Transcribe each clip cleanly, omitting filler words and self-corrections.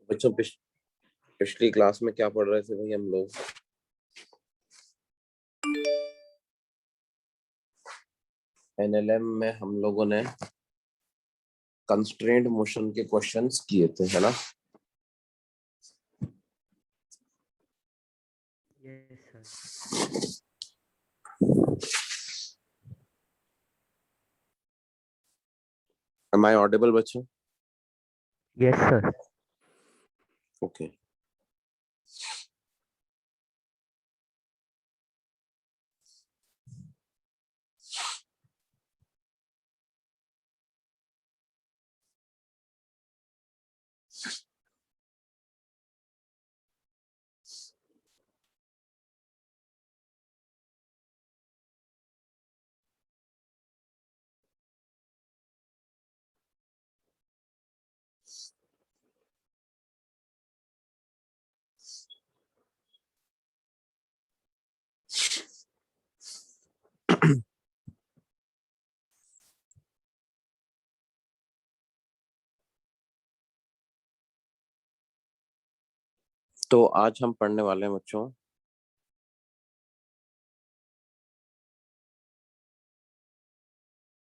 बच्चों पिछली क्लास में क्या पढ़ रहे थे भाई हम लोग? एनएलएम में हम लोगों ने कंस्ट्रेंट मोशन के क्वेश्चंस किए थे, है ना? Yes sir. Am I audible बच्चों? Yes sir. ओके। तो आज हम पढ़ने वाले हैं बच्चों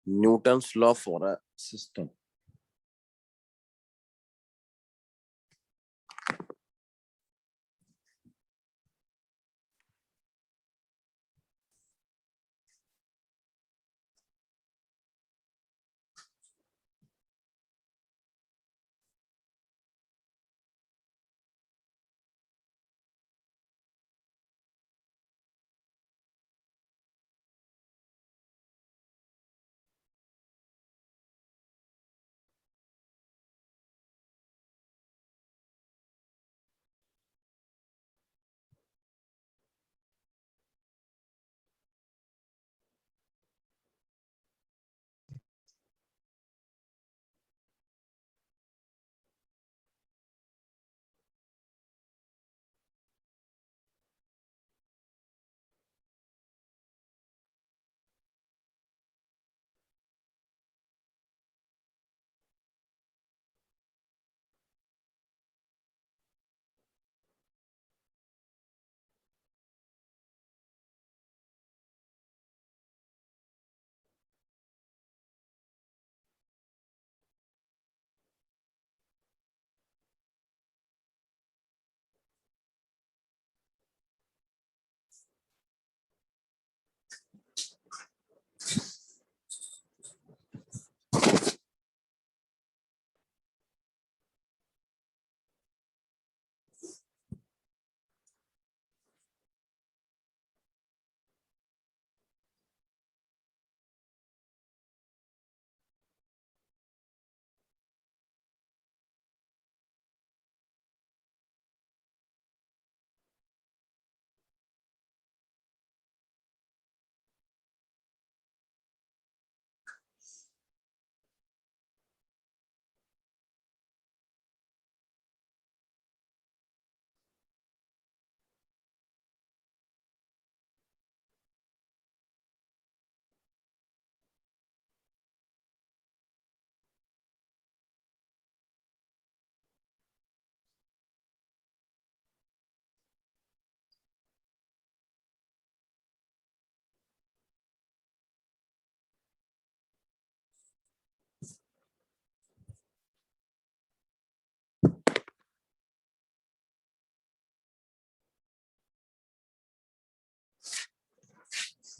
Newton's law for a system.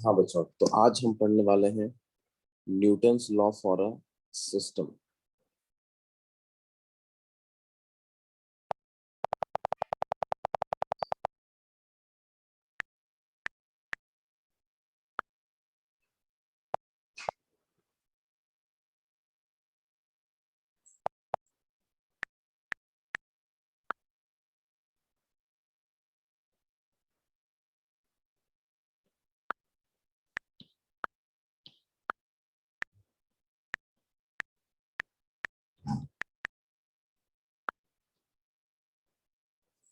हाँ बच्चों, तो आज हम पढ़ने वाले हैं Newton's law for a system.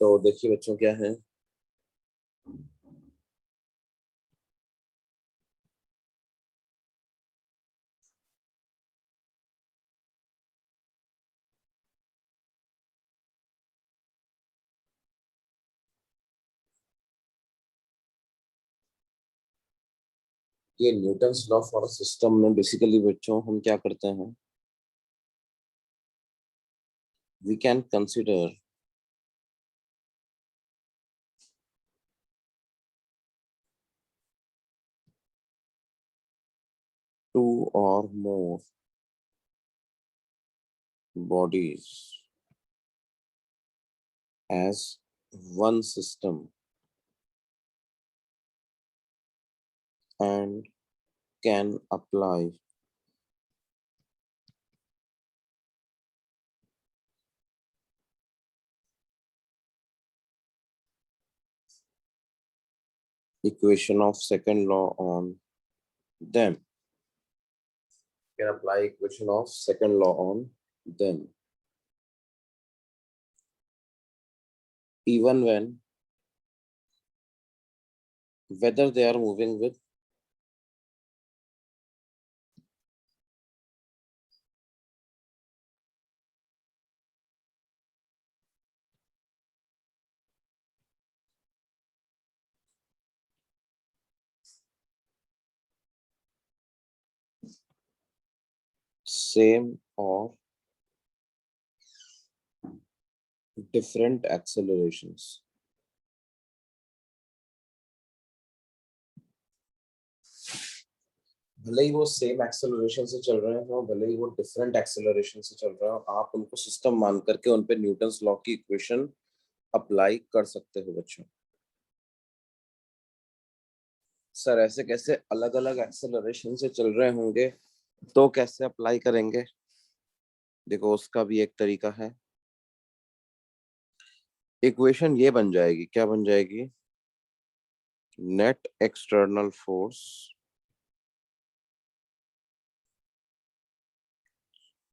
तो देखिए बच्चों, क्या है ये Newton's law for a system में बेसिकली बच्चों हम क्या करते हैं, वी कैन कंसिडर टू और मोर bodies as one system and can apply equation of second law on them. Can apply equation of second law on them. Even when whether they are moving with same or different accelerations. भले ही वो same acceleration से चल रहे हो, भले ही वो different acceleration से चल रहे हो, आप उनको सिस्टम मान करके उन पे न्यूटन्स लॉ की इक्वेशन अप्लाई कर सकते हो बच्चों। सर ऐसे कैसे अलग अलग एक्सेलरेशन से चल रहे होंगे तो कैसे अप्लाई करेंगे? देखो उसका भी एक तरीका है। इक्वेशन ये बन जाएगी, क्या बन जाएगी? Net external force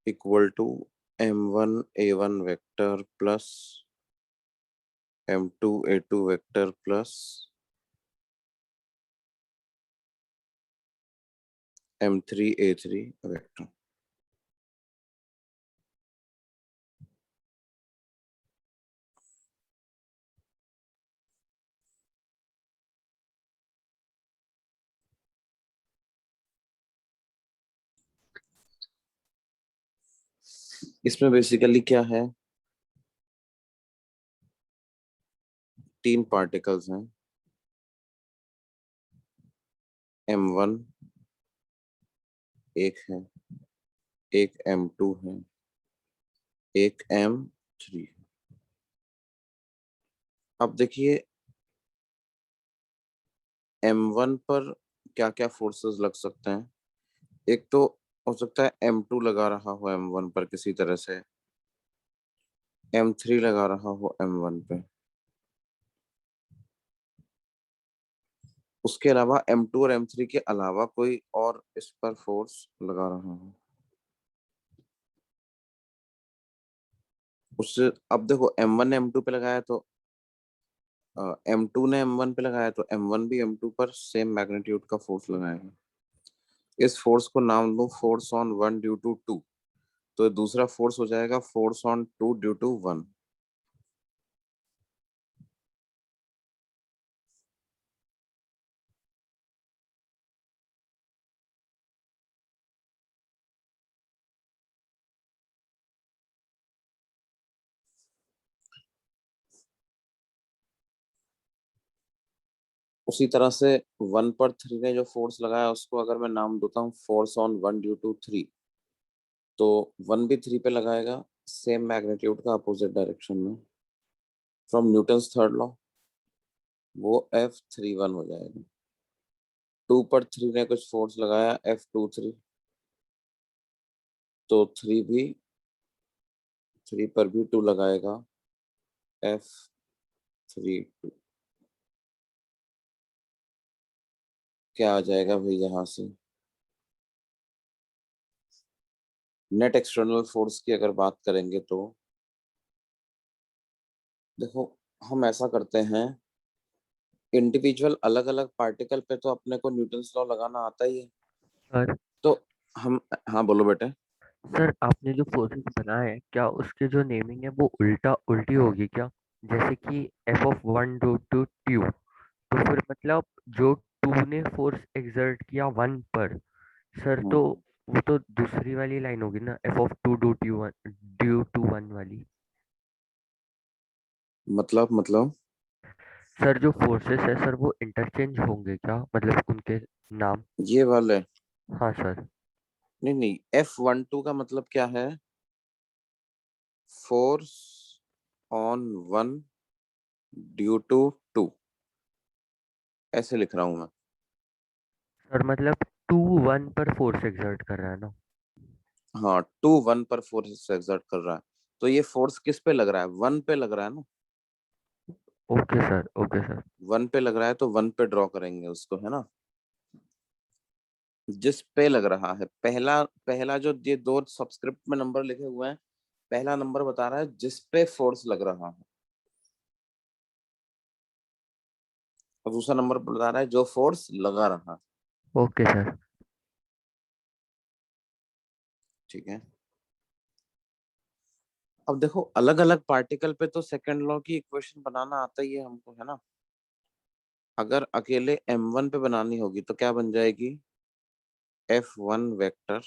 equal to m1 a1 vector plus m2 a2 vector plus m3 a3 vector. इसमें बेसिकली क्या है, तीन पार्टिकल्स हैं, m1 एक है, एक m2 है, एक m3 है। अब देखिए m1 पर क्या क्या फोर्सेस लग सकते हैं। एक तो हो सकता है m2 लगा रहा हो m1 पर किसी तरह से, m3 लगा रहा हो m1 पे, उसके अलावा m2 और m3 के अलावा कोई और इस पर फोर्स लगा रहा हो। उससे अब देखो m1 ने m2 पे लगाया तो m2 ने m1 पे लगाया तो m1 भी m2 पर सेम मैग्नीट्यूड का फोर्स लगाएगा। इस फोर्स को नाम दो force on one due to two, तो दूसरा फोर्स हो जाएगा force on two due to one. उसी तरह से वन पर थ्री ने जो फोर्स लगाया उसको अगर मैं नाम देता हूँ force on one due to three, तो वन भी थ्री पे लगाएगा सेम मैग्नीट्यूड का अपोजिट डायरेक्शन में, फ्रॉम न्यूटन्स थर्ड लॉ वो F31 हो जाएगा। टू पर थ्री ने कुछ फोर्स लगाया F23, तो थ्री पर भी टू लगाएगा F32। क्या आ जाएगा भाई यहाँ से? नेट एक्सटर्नल फोर्स की अगर बात करेंगे तो देखो हम ऐसा करते हैं, इंडिविजुअल अलग अलग पार्टिकल पे तो अपने को न्यूटन्स लॉ लगाना आता ही है। सर तो हम, हाँ बोलो बेटे। सर आपने जो फोर्सेस बनाए हैं क्या उसके जो नेमिंग है वो उल्टी होगी क्या? जैसे कि F of 1 टू टू ट्यू, तो फिर मतलब जो टू ने फोर्स एक्सर्ट किया वन पर सर, तो वो तो दूसरी वाली लाइन होगी ना, F of two due to one वाली। मतलब सर जो फोर्सेस है सर वो इंटरचेंज होंगे क्या, मतलब उनके नाम? ये वाले, हाँ सर। नहीं नहीं, F12 का मतलब क्या है? Force on one due to two, ऐसे लिख रहा हूं मैं। सर मतलब टू वन पर फोर्स एक्सर्ट कर रहा है ना? हाँ, टू वन पर फोर्स एक्सर्ट कर रहा है, तो ये फोर्स किस पे लग रहा है? वन पे लग रहा है ना। Okay sir, okay sir. One पे लग रहा है तो वन पे ड्रॉ करेंगे उसको, है ना। जिस पे लग रहा है, पहला पहला जो ये दो सब्सक्रिप्ट में नंबर लिखे हुए हैं, पहला नंबर बता रहा है जिस पे फोर्स लग रहा है, और दूसरा नंबर बता रहा है जो फोर्स लगा रहा है। Okay sir. ठीक है। अब देखो, अलग अलग पार्टिकल पे तो सेकंड लॉ की इक्वेशन बनाना आता ही है हमको, है ना। अगर अकेले m1 पे बनानी होगी तो क्या बन जाएगी? F1 vector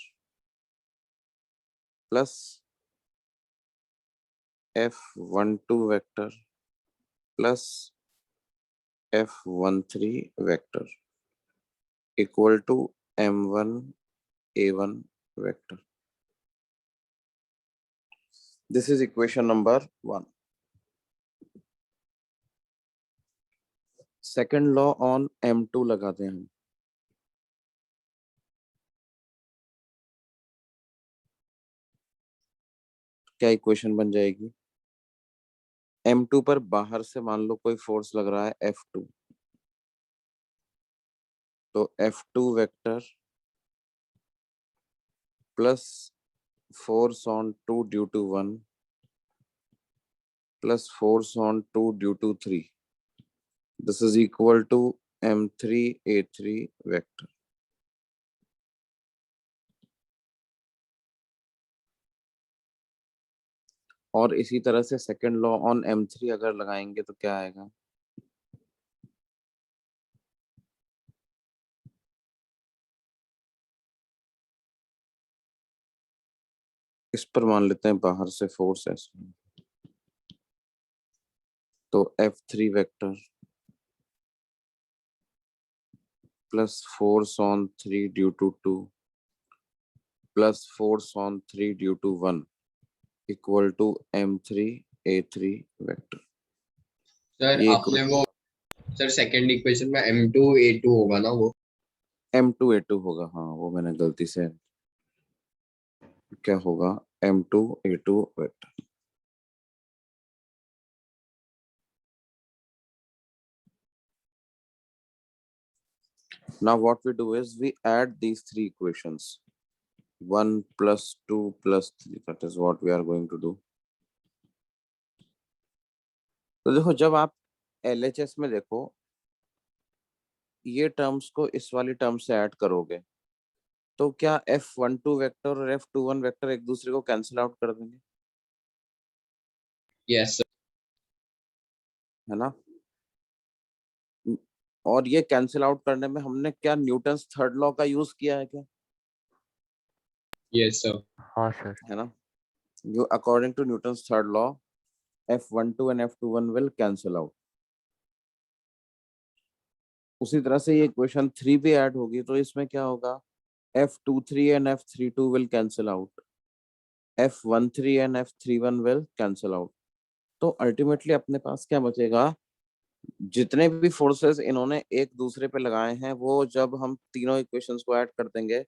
plus F12 vector plus F13 vector equal to m1 a1 vector. This is equation number 1। Second law on m2 लगाते हैं हम। क्या इक्वेशन बन जाएगी? m2 पर बाहर से मान लो कोई फोर्स लग रहा है F2, तो F2 vector plus force on two due to one plus force on two due to three, this is equal to m3 a3 vector. और इसी तरह से सेकंड लॉ ऑन m3 अगर लगाएंगे तो क्या आएगा? इस पर मान लेते हैं बाहर से फोर्स ऐसे, तो F3 vector plus force on three due to two plus force on three due to one equal to m3 a3 vector. Sir ये आपने वो, सर सेकंड इक्वेशन में M2A2 होगा ना वो? M2A2 होगा, हाँ वो मैंने गलती से, क्या होगा? M2A2 vector. Now what we do is we add these three equations. 1 plus 2 plus 3, that is what we are going to do. तो देखो, जब आप LHS में देखो, ये टर्म्स को इस वाली टर्म से ऐड करोगे तो क्या F12 वेक्टर और F21 वेक्टर एक दूसरे को कैंसिल आउट कर देंगे, यस सर। है ना। और ये कैंसिल आउट करने में हमने क्या न्यूटन्स थर्ड लॉ का यूज किया है क्या? Yes sir. हाँ सर। है ना। जो according to Newton's third law F12 and F21 will cancel out. उसी तरह से ये इक्वेशन 3 भी ऐड होगी तो इसमें क्या होगा? F23 and F32 will cancel out, F13 and F31 will cancel out. तो अल्टीमेटली अपने पास क्या बचेगा? जितने भी फोर्सेस इन्होंने एक दूसरे पे लगाए हैं, वो जब हम तीनों इक्वेशंस को ऐड कर देंगे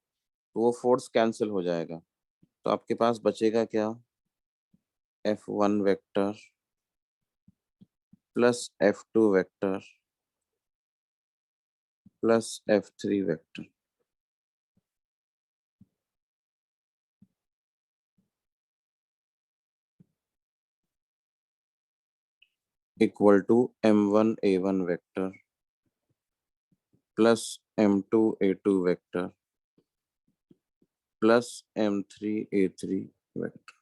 तो वो फोर्स कैंसिल हो जाएगा। तो आपके पास बचेगा क्या? F1 vector plus F2 vector plus F3 vector equal to M1 A1 vector plus M2 A2 vector plus M3 A3 vector.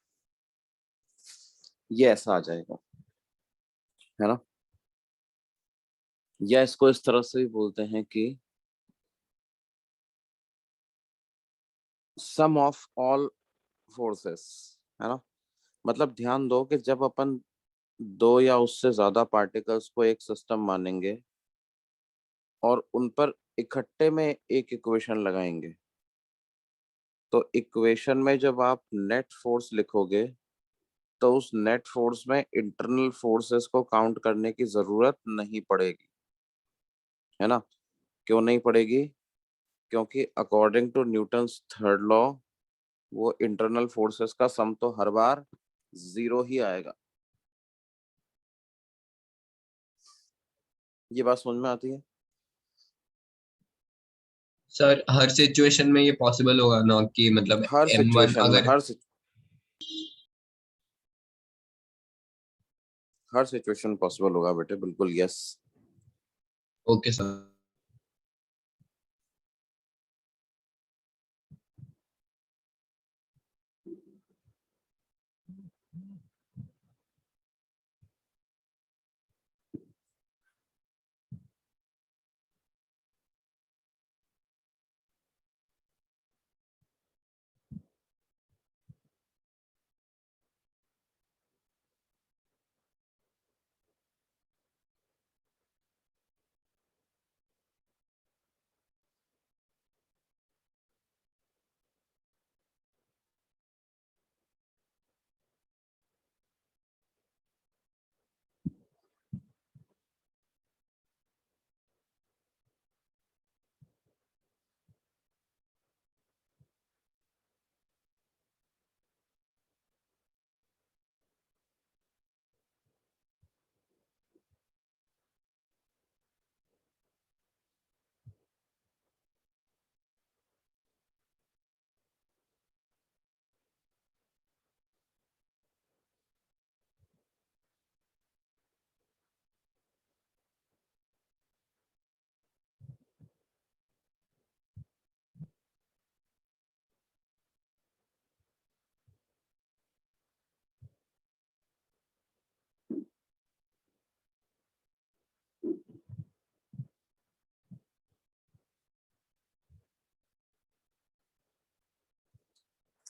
ये ऐसा आ जाएगा, है ना। या इसको इस तरह से भी बोलते हैं कि सम ऑफ ऑल फोर्सेस, है ना। मतलब ध्यान दो कि जब अपन दो या उससे ज्यादा पार्टिकल्स को एक सिस्टम मानेंगे और उन पर इकट्ठे में एक इक्वेशन लगाएंगे, तो इक्वेशन में जब आप नेट फोर्स लिखोगे तो उस नेट फोर्स में इंटरनल फोर्सेस को काउंट करने की जरूरत नहीं पड़ेगी, है ना। क्यों नहीं पड़ेगी? क्योंकि according to Newton's third law वो इंटरनल फोर्सेस का सम तो हर बार जीरो ही आएगा। ये बात समझ में आती है? सर हर सिचुएशन में ये पॉसिबल होगा ना कि मतलब हर M1 सिचुएशन में, अगर। हर सिचुएशन पॉसिबल होगा बेटे, बिल्कुल यस। Okay sir.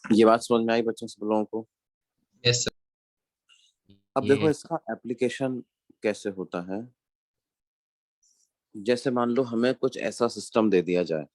ये बात समझ में आई बच्चों सब लोगों को? Yes sir. अब देखो ये इसका एप्लीकेशन कैसे होता है। जैसे मान लो हमें कुछ ऐसा सिस्टम दे दिया जाए,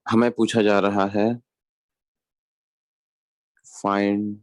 हमें पूछा जा रहा है फाइंड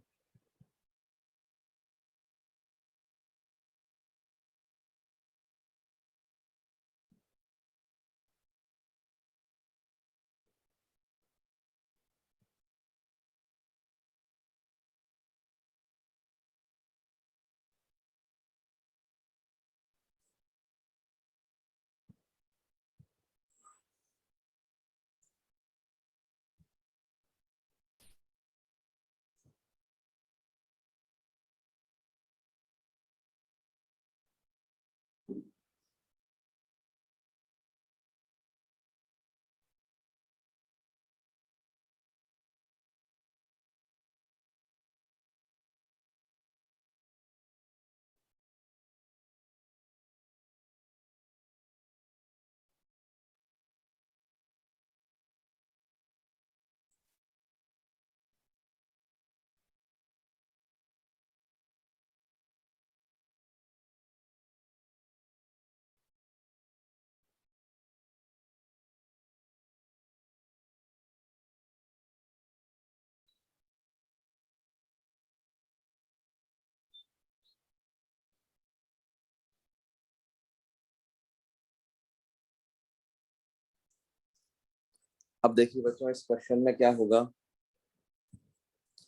अब देखिए बच्चों, इस क्वेश्चन में क्या होगा,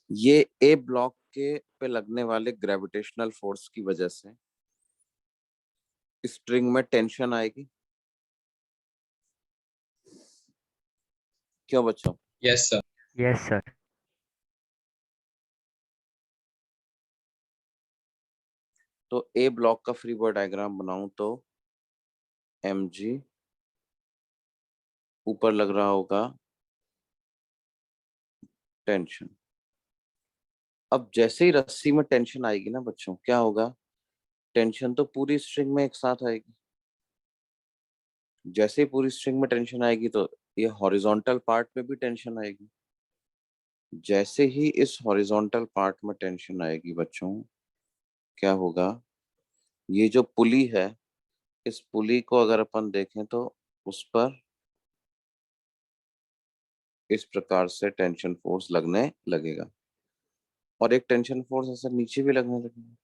ये ए ब्लॉक के पे लगने वाले ग्रेविटेशनल फोर्स की वजह से स्ट्रिंग में टेंशन आएगी। क्यों बच्चों? Yes sir. Yes sir. तो ए ब्लॉक का फ्री बॉडी डायग्राम बनाऊं तो mg ऊपर लग रहा होगा टेंशन। अब जैसे ही रस्सी में टेंशन आएगी ना बच्चों, क्या होगा, टेंशन तो पूरी स्ट्रिंग में एक साथ आएगी। जैसे ही पूरी स्ट्रिंग में टेंशन आएगी तो ये हॉरिजॉन्टल पार्ट में भी टेंशन आएगी। जैसे ही इस हॉरिजॉन्टल पार्ट में टेंशन आएगी बच्चों, क्या होगा, ये जो पुली है, इस पुली को अगर अपन देखें तो उस पर इस प्रकार से टेंशन फोर्स लगने लगेगा, और एक टेंशन फोर्स ऐसे नीचे भी लगने लगेगा।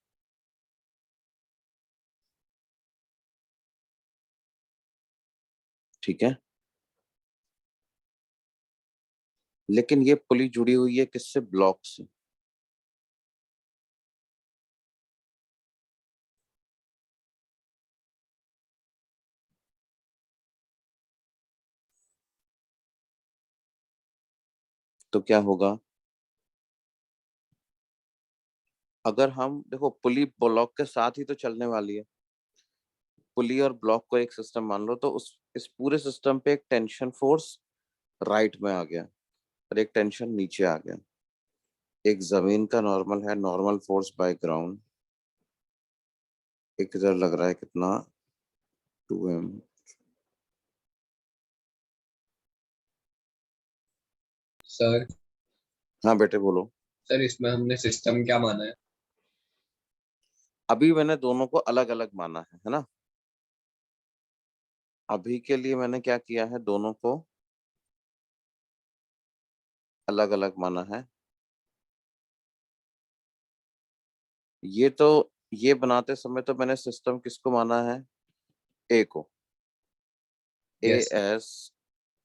ठीक है, लेकिन ये पुली जुड़ी हुई है किससे, ब्लॉक से। तो क्या होगा, अगर हम देखो पुली ब्लॉक के साथ ही तो चलने वाली है, पुली और ब्लॉक को एक सिस्टम मान लो, तो उस इस पूरे सिस्टम पे एक टेंशन फोर्स राइट में आ गया और एक टेंशन नीचे आ गया। एक जमीन का नॉर्मल है, नॉर्मल फोर्स बाय ग्राउंड, एक इधर लग रहा है कितना, 2m। सर हाँ बेटे बोलो। सर इसमें हमने सिस्टम क्या माना है? अभी मैंने दोनों को अलग अलग माना है ना। अभी के लिए मैंने क्या किया है, दोनों को अलग अलग माना है। ये तो ये बनाते समय तो मैंने सिस्टम किसको माना है, ए को, ए यस एस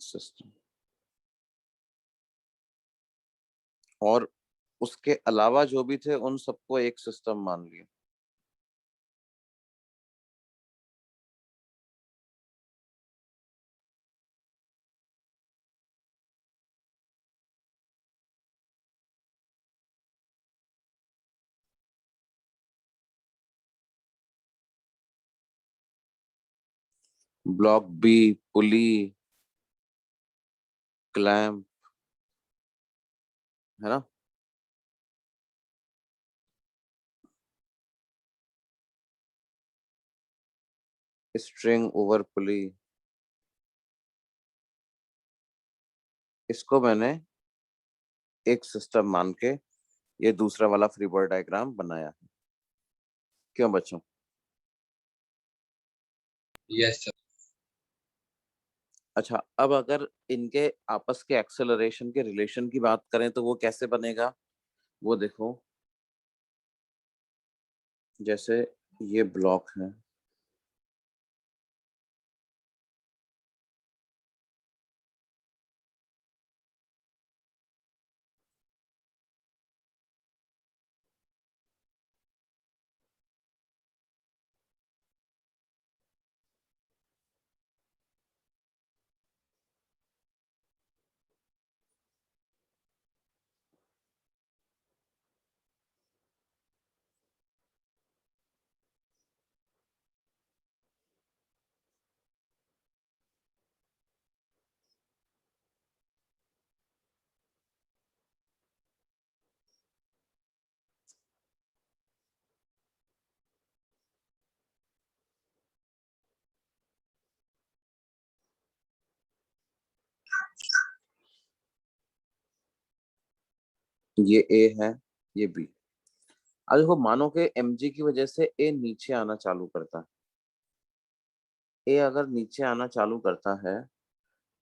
सिस्टम, और उसके अलावा जो भी थे उन सबको एक सिस्टम मान लिया। ब्लॉक बी पुली, क्लैंप, है ना, स्ट्रिंग ओवर पुली, इसको मैंने एक सिस्टम मान के ये दूसरा वाला फ्री बॉडी डायग्राम बनाया है। क्यों बच्चों? Yes sir. अच्छा, अब अगर इनके आपस के एक्सेलरेशन के रिलेशन की बात करें तो वो कैसे बनेगा, वो देखो, जैसे ये ब्लॉक है, ये ए है, ये बी। अब देखो, मानो कि mg की वजह से ए नीचे आना चालू करता है, ए अगर नीचे आना चालू करता है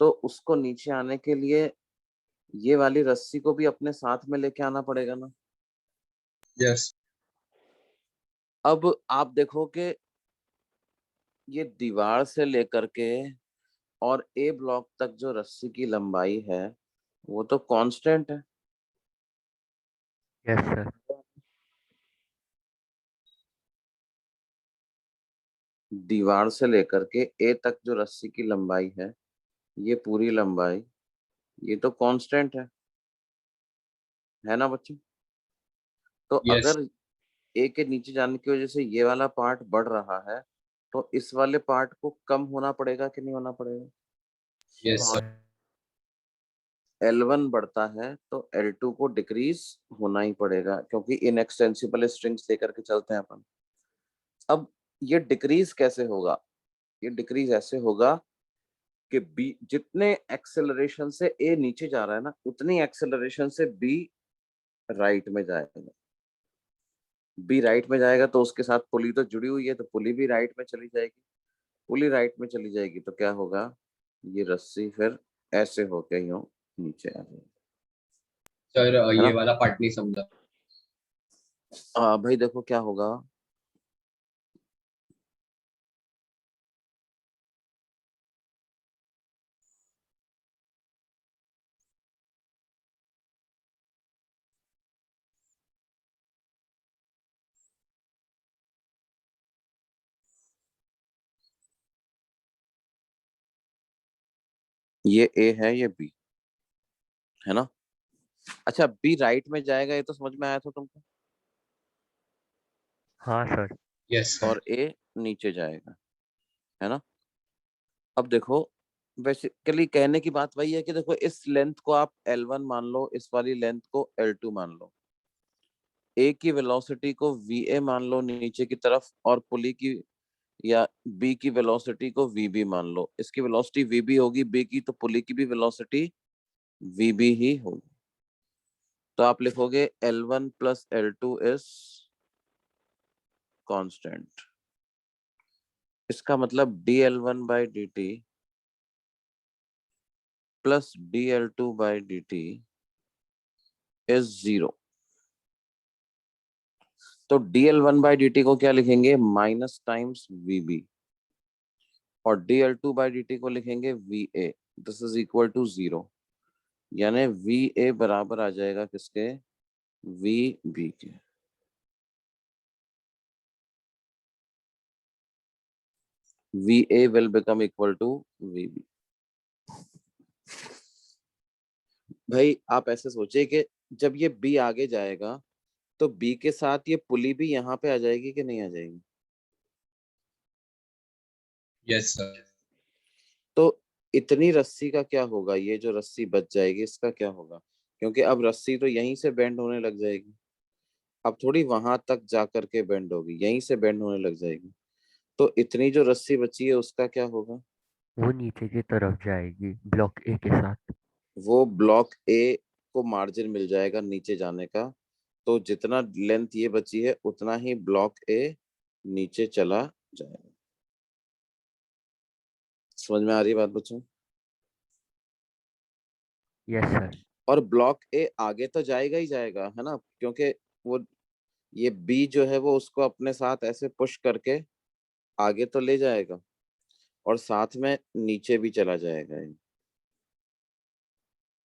तो उसको नीचे आने के लिए ये वाली रस्सी को भी अपने साथ में लेके आना पड़ेगा ना। यस अब आप देखो कि ये दीवार से लेकर के और ए ब्लॉक तक जो रस्सी की लंबाई है वो तो कांस्टेंट है। Yes sir. दीवार से लेकर के ए तक जो रस्सी की लंबाई है, ये पूरी लंबाई, ये तो कांस्टेंट है ना बच्चों? तो यस अगर ए के नीचे जाने की वजह से ये वाला पार्ट बढ़ रहा है, तो इस वाले पार्ट को कम होना पड़ेगा कि नहीं होना पड़ेगा? यस हाँ सर L1 बढ़ता है तो L2 को डिक्रीज होना ही पड़ेगा, क्योंकि इनएक्सटेंसिबल स्ट्रिंग्स लेकर के चलते हैं अपन। अब ये डिक्रीज कैसे होगा? ये डिक्रीज ऐसे होगा कि बी जितने एक्सेलरेशन से ए नीचे जा रहा है ना, उतनी एक्सेलरेशन से बी राइट में जाएगा। बी राइट में जाएगा तो उसके साथ पुली तो जुड़ी हुई है, तो पुली भी राइट में चली जाएगी। पुली राइट में चली जाएगी तो क्या होगा? ये रस्सी फिर ऐसे होके यूं नीचे आ जाएगी, सर है ये ना? वाला पार्ट नहीं समझा। भाई देखो क्या होगा। ये ए है, ये बी है ना? अच्छा, बी राइट में जाएगा, ये तो समझ में आया था तुमको। हाँ सर। यस सर और ए नीचे जाएगा, है ना? अब देखो, बेसिकली कहने की बात वही है कि देखो, इस लेंथ को आप L1 मान लो, इस वाली लेंथ को L2 मान लो। ए की वेलोसिटी को VA मान लो नीचे की तरफ, और पुली की या बी की वेलोसिटी को VB मान लो। इसकी वेलोसिटी VB होगी बी की, तो पुली की भी वेलोसिटी VB ही होगी। तो आप लिखोगे L1 plus L2 is constant. इसका मतलब dL1/dt प्लस dL2/dt इज 0। तो dL1/dt को क्या लिखेंगे? माइनस टाइम्स VB, और dL2/dt को लिखेंगे VA। This is equal to 0, यानी VA बराबर आ जाएगा किसके? VB के। VA will become equal to VB। भाई आप ऐसे सोचिए कि जब ये B आगे जाएगा तो B के साथ ये पुली भी यहाँ पे आ जाएगी कि नहीं आ जाएगी? यस सर तो इतनी रस्सी का क्या होगा? ये जो रस्सी बच जाएगी इसका क्या होगा? क्योंकि अब रस्सी तो यहीं से बेंड होने लग जाएगी, अब थोड़ी वहां तक जा करके बेंड होगी, यहीं से बेंड होने लग जाएगी। तो इतनी जो रस्सी बची है उसका क्या होगा? वो नीचे की तरफ जाएगी ब्लॉक ए के साथ। वो ब्लॉक ए को मार्जिन मिल जाएगा नीचे जाने का, तो जितना लेंथ ये बची है उतना ही ब्लॉक ए नीचे चला जाएगा। समझ में आ रही है बात बच्चों? Yes sir. और ब्लॉक ए आगे तो जाएगा ही जाएगा, है ना? क्योंकि वो ये बी जो है वो उसको अपने साथ ऐसे पुश करके आगे तो ले जाएगा, और साथ में नीचे भी चला जाएगा ये,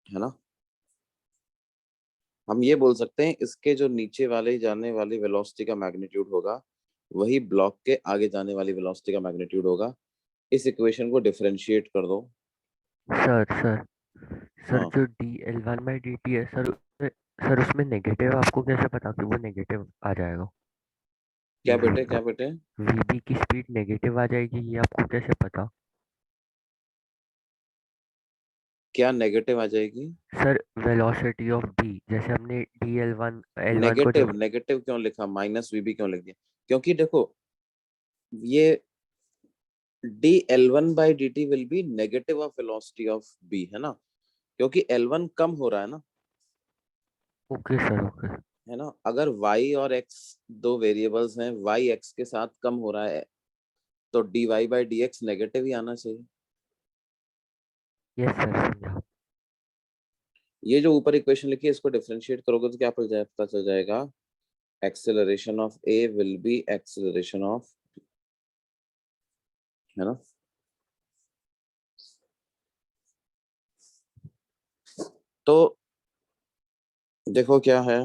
है ना? हम ये बोल सकते हैं इसके जो नीचे वाले जाने वाली वेलोसिटी का मैग्नीट्यूड होगा, वही ब्लॉक के आगे जाने वाली वेलोसिटी का मैग्नीट्यूड होगा। इस इक्वेशन को डिफरेंशिएट कर दो। सर सर सर हाँ, जो dL1/dt है सर, सर उसमें नेगेटिव आपको कैसे पता कि वो नेगेटिव आ जाएगा? क्या बेटे, क्या बेटे? VB की स्पीड नेगेटिव आ जाएगी, ये आपको कैसे पता? क्या नेगेटिव आ जाएगी? सर वेलोसिटी ऑफ B, जैसे हमने L1 को नेगेटिव जब। नेगेटिव क्यों लिखा, माइनस VB क्यों लिख दिया? क्योंकि देखो, ये dL1/dt will be negative of velocity of B, है ना? क्योंकि L1 कम हो रहा है ना, ओके सर ओके। है ना? अगर y और x दो वेरिएबल्स हैं, y x के साथ कम हो रहा है, तो dy/dx नेगेटिव ही आना चाहिए। यस सर समझा। ये जो ऊपर इक्वेशन लिखी है इसको डिफरेंशिएट करोगे तो क्या पता चल जाएगा? Acceleration of A will be acceleration of, है ना? तो देखो क्या है,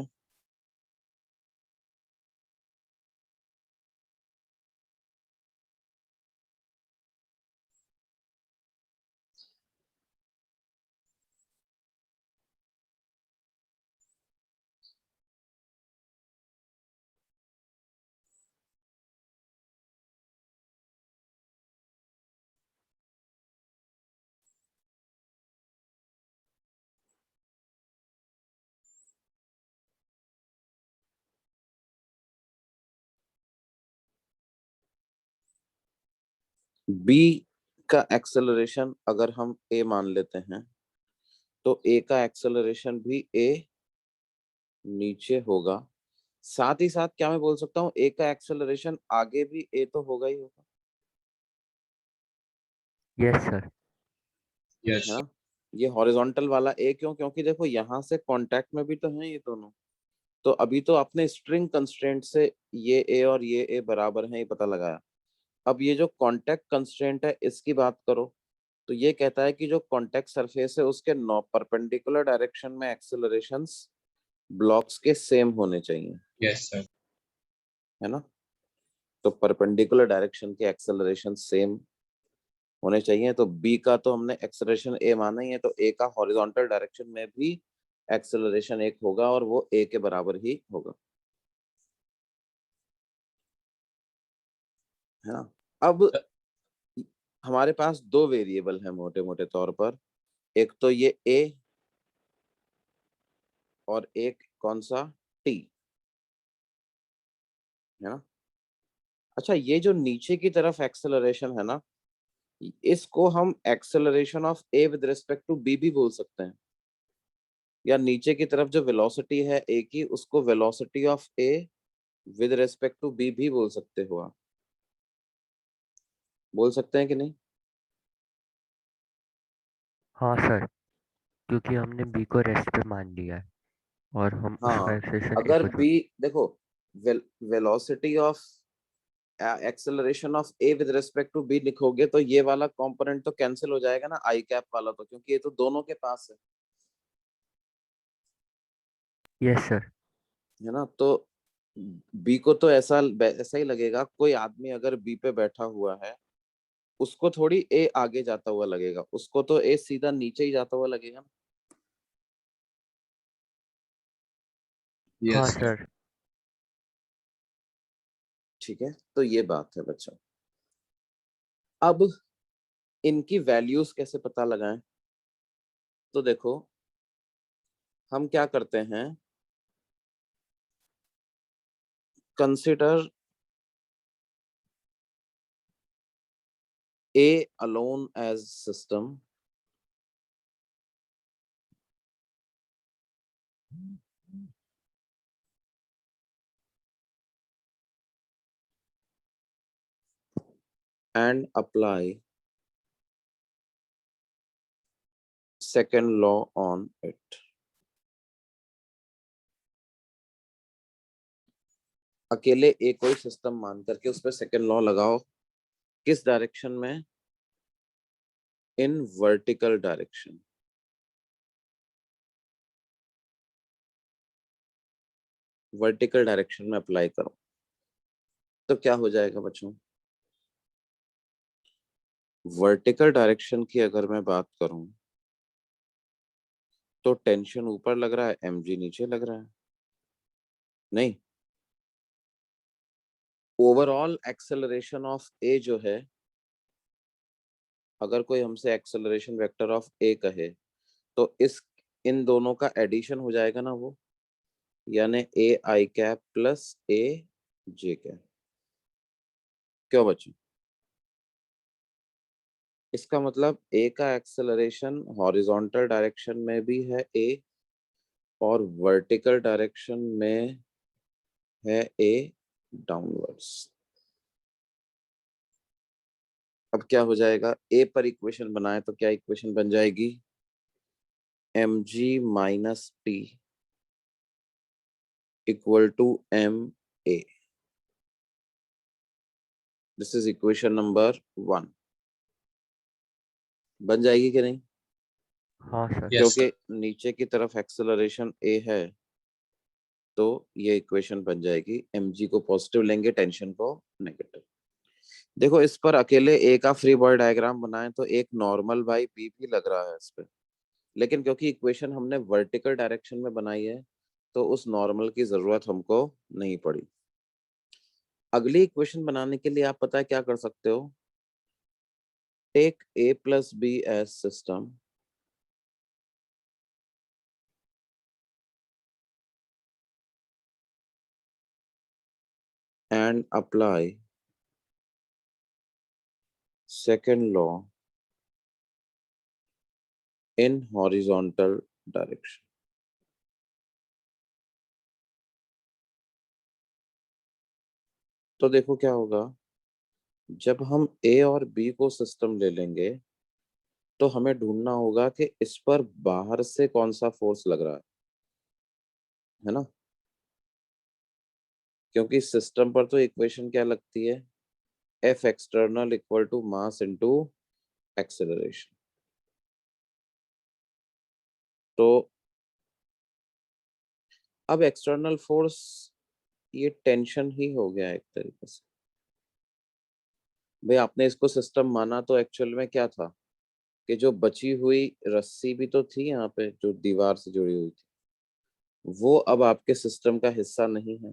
बी का एक्सेलरेशन अगर हम ए मान लेते हैं, तो ए का एक्सेलरेशन भी ए नीचे होगा। साथ ही साथ क्या मैं बोल सकता हूँ, ए का एक्सेलरेशन आगे भी ए तो होगा ही होगा, यस सर। यस है ना। ये हॉरिजॉन्टल वाला ए क्यों, क्योंकि देखो यहाँ से कांटेक्ट में भी तो हैं ये दोनों। तो अभी तो आपने स्ट्रिंग कंस्ट्रेंट से ये ए और ये ए बराबर हैं ये पता लगाया। अब ये जो कांटेक्ट कंस्ट्रेंट है इसकी बात करो, तो ये कहता है कि जो कांटेक्ट सरफेस है उसके नौ परपेंडिकुलर डायरेक्शन में एक्सेलरेशंस ब्लॉक्स के सेम होने चाहिए, यस सर। है ना। तो परपेंडिकुलर डायरेक्शन के एक्सेलरेशन सेम होने चाहिए। तो बी का तो हमने एक्सेलरेशन ए माना ही है, तो ए का हॉरिजॉन्टल डायरेक्शन में भी एक्सेलरेशन एक होगा और वो ए के बराबर ही होगा, है ना। अब हमारे पास दो वेरिएबल है मोटे मोटे तौर पर, एक तो ये ए और एक कौन सा, टी, है ना। अच्छा, ये जो नीचे की तरफ एक्सेलरेशन है ना, इसको हम acceleration of A with respect to B भी बोल सकते हैं, या नीचे की तरफ जो वेलोसिटी है ए की उसको velocity of A with respect to B भी बोल सकते हो आप, बोल सकते हैं कि नहीं। हाँ सर, क्योंकि हमने बी को रेस्ट पे मान लिया है और हम उसका हाँ, एक्सेशन ए अगर को बी देखो, velocity of acceleration of A with respect to B लिखोगे तो ये वाला कंपोनेंट तो कैंसिल हो जाएगा ना, आई कैप वाला, तो क्योंकि ये तो दोनों के पास यस सर। है ना। तो बी को तो ऐसा ऐसा ही लगेगा, कोई आदमी अगर बी पे बैठा हुआ है उसको थोड़ी ए आगे जाता हुआ लगेगा, उसको तो ए सीधा नीचे ही जाता हुआ लगेगा ना। हाँ यस सर। सर। ठीक है, तो ये बात है बच्चों। अब इनकी वैल्यूज कैसे पता लगाएं, तो देखो हम क्या करते हैं, consider A alone as system and apply second law on it। अकेले एक कोई सिस्टम मान करके उस पर सेकेंड लॉ लगाओ, किस डायरेक्शन में, इन वर्टिकल डायरेक्शन, वर्टिकल डायरेक्शन में अप्लाई करो, तो क्या हो जाएगा बच्चों। वर्टिकल डायरेक्शन की अगर मैं बात करूं तो टेंशन ऊपर लग रहा है, mg नीचे लग रहा है, नहीं, ओवरऑल एक्सेलरेशन ऑफ ए जो है, अगर कोई हमसे एक्सेलरेशन वेक्टर ऑफ ए कहे तो इस इन दोनों का एडिशन हो जाएगा ना वो, यानी ए आई कैप प्लस ए जे कैप। क्यों बच्चों, इसका मतलब ए का एक्सेलरेशन हॉरिजॉन्टल डायरेक्शन में भी है ए और वर्टिकल डायरेक्शन में है ए डाउनवर्ड्स। अब क्या हो जाएगा, ए पर इक्वेशन बनाए तो क्या इक्वेशन बन जाएगी, M G minus T equal to M A. This is equation number 1, बन जाएगी कि नहीं। हाँ सर। Yes, क्योंकि नीचे की तरफ एक्सेलरेशन a है, तो ये इक्वेशन बन जाएगी mg को पॉजिटिव लेंगे, टेंशन को नेगेटिव। देखो इस पर अकेले a का फ्री बॉडी डायग्राम बनाए तो एक नॉर्मल बाई b भी लग रहा है इस पे, लेकिन क्योंकि इक्वेशन हमने वर्टिकल डायरेक्शन में बनाई है तो उस नॉर्मल की जरूरत हमको नहीं पड़ी। अगली इक्वेशन बनाने के लिए आप पता है क्या कर सकते हो, take a plus B as system and apply second law in horizontal direction। तो देखो क्या होगा, जब हम A और B को सिस्टम ले लेंगे तो हमें ढूंढना होगा कि इस पर बाहर से कौन सा फोर्स लग रहा है ना। क्योंकि सिस्टम पर तो इक्वेशन क्या लगती है, F external equal to mass into acceleration. तो अब एक्सटर्नल फोर्स ये टेंशन ही हो गया एक तरीके से। भाई आपने इसको सिस्टम माना तो एक्चुअल में क्या था कि जो बची हुई रस्सी भी तो थी यहाँ पे जो दीवार से जुड़ी हुई थी, वो अब आपके सिस्टम का हिस्सा नहीं है,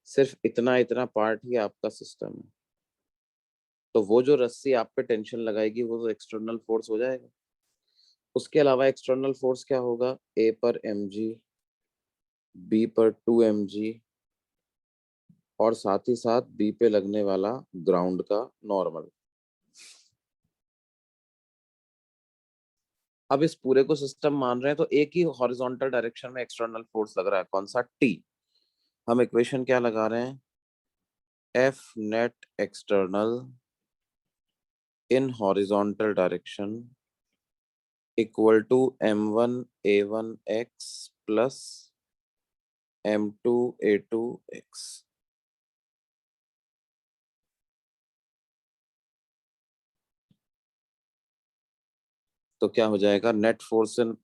सिर्फ इतना इतना पार्ट ही आपका सिस्टम है। तो वो जो रस्सी आप पे टेंशन लगाएगी वो तो एक्सटर्नल फोर्स हो जाएगा। उसके अलावा एक्सटर्नल फोर्स क्या होगा, ए पर mg, बी पर 2mg, और साथ ही साथ बी पे लगने वाला ग्राउंड का नॉर्मल। अब इस पूरे को सिस्टम मान रहे हैं तो एक ही हॉरिजॉन्टल डायरेक्शन में एक्सटर्नल फोर्स लग रहा है, कौन सा, टी। हम इक्वेशन क्या लगा रहे हैं, F net external in horizontal direction equal to m1a1x plus m2a2x। तो क्या हो जाएगा, नेट फोर्स इन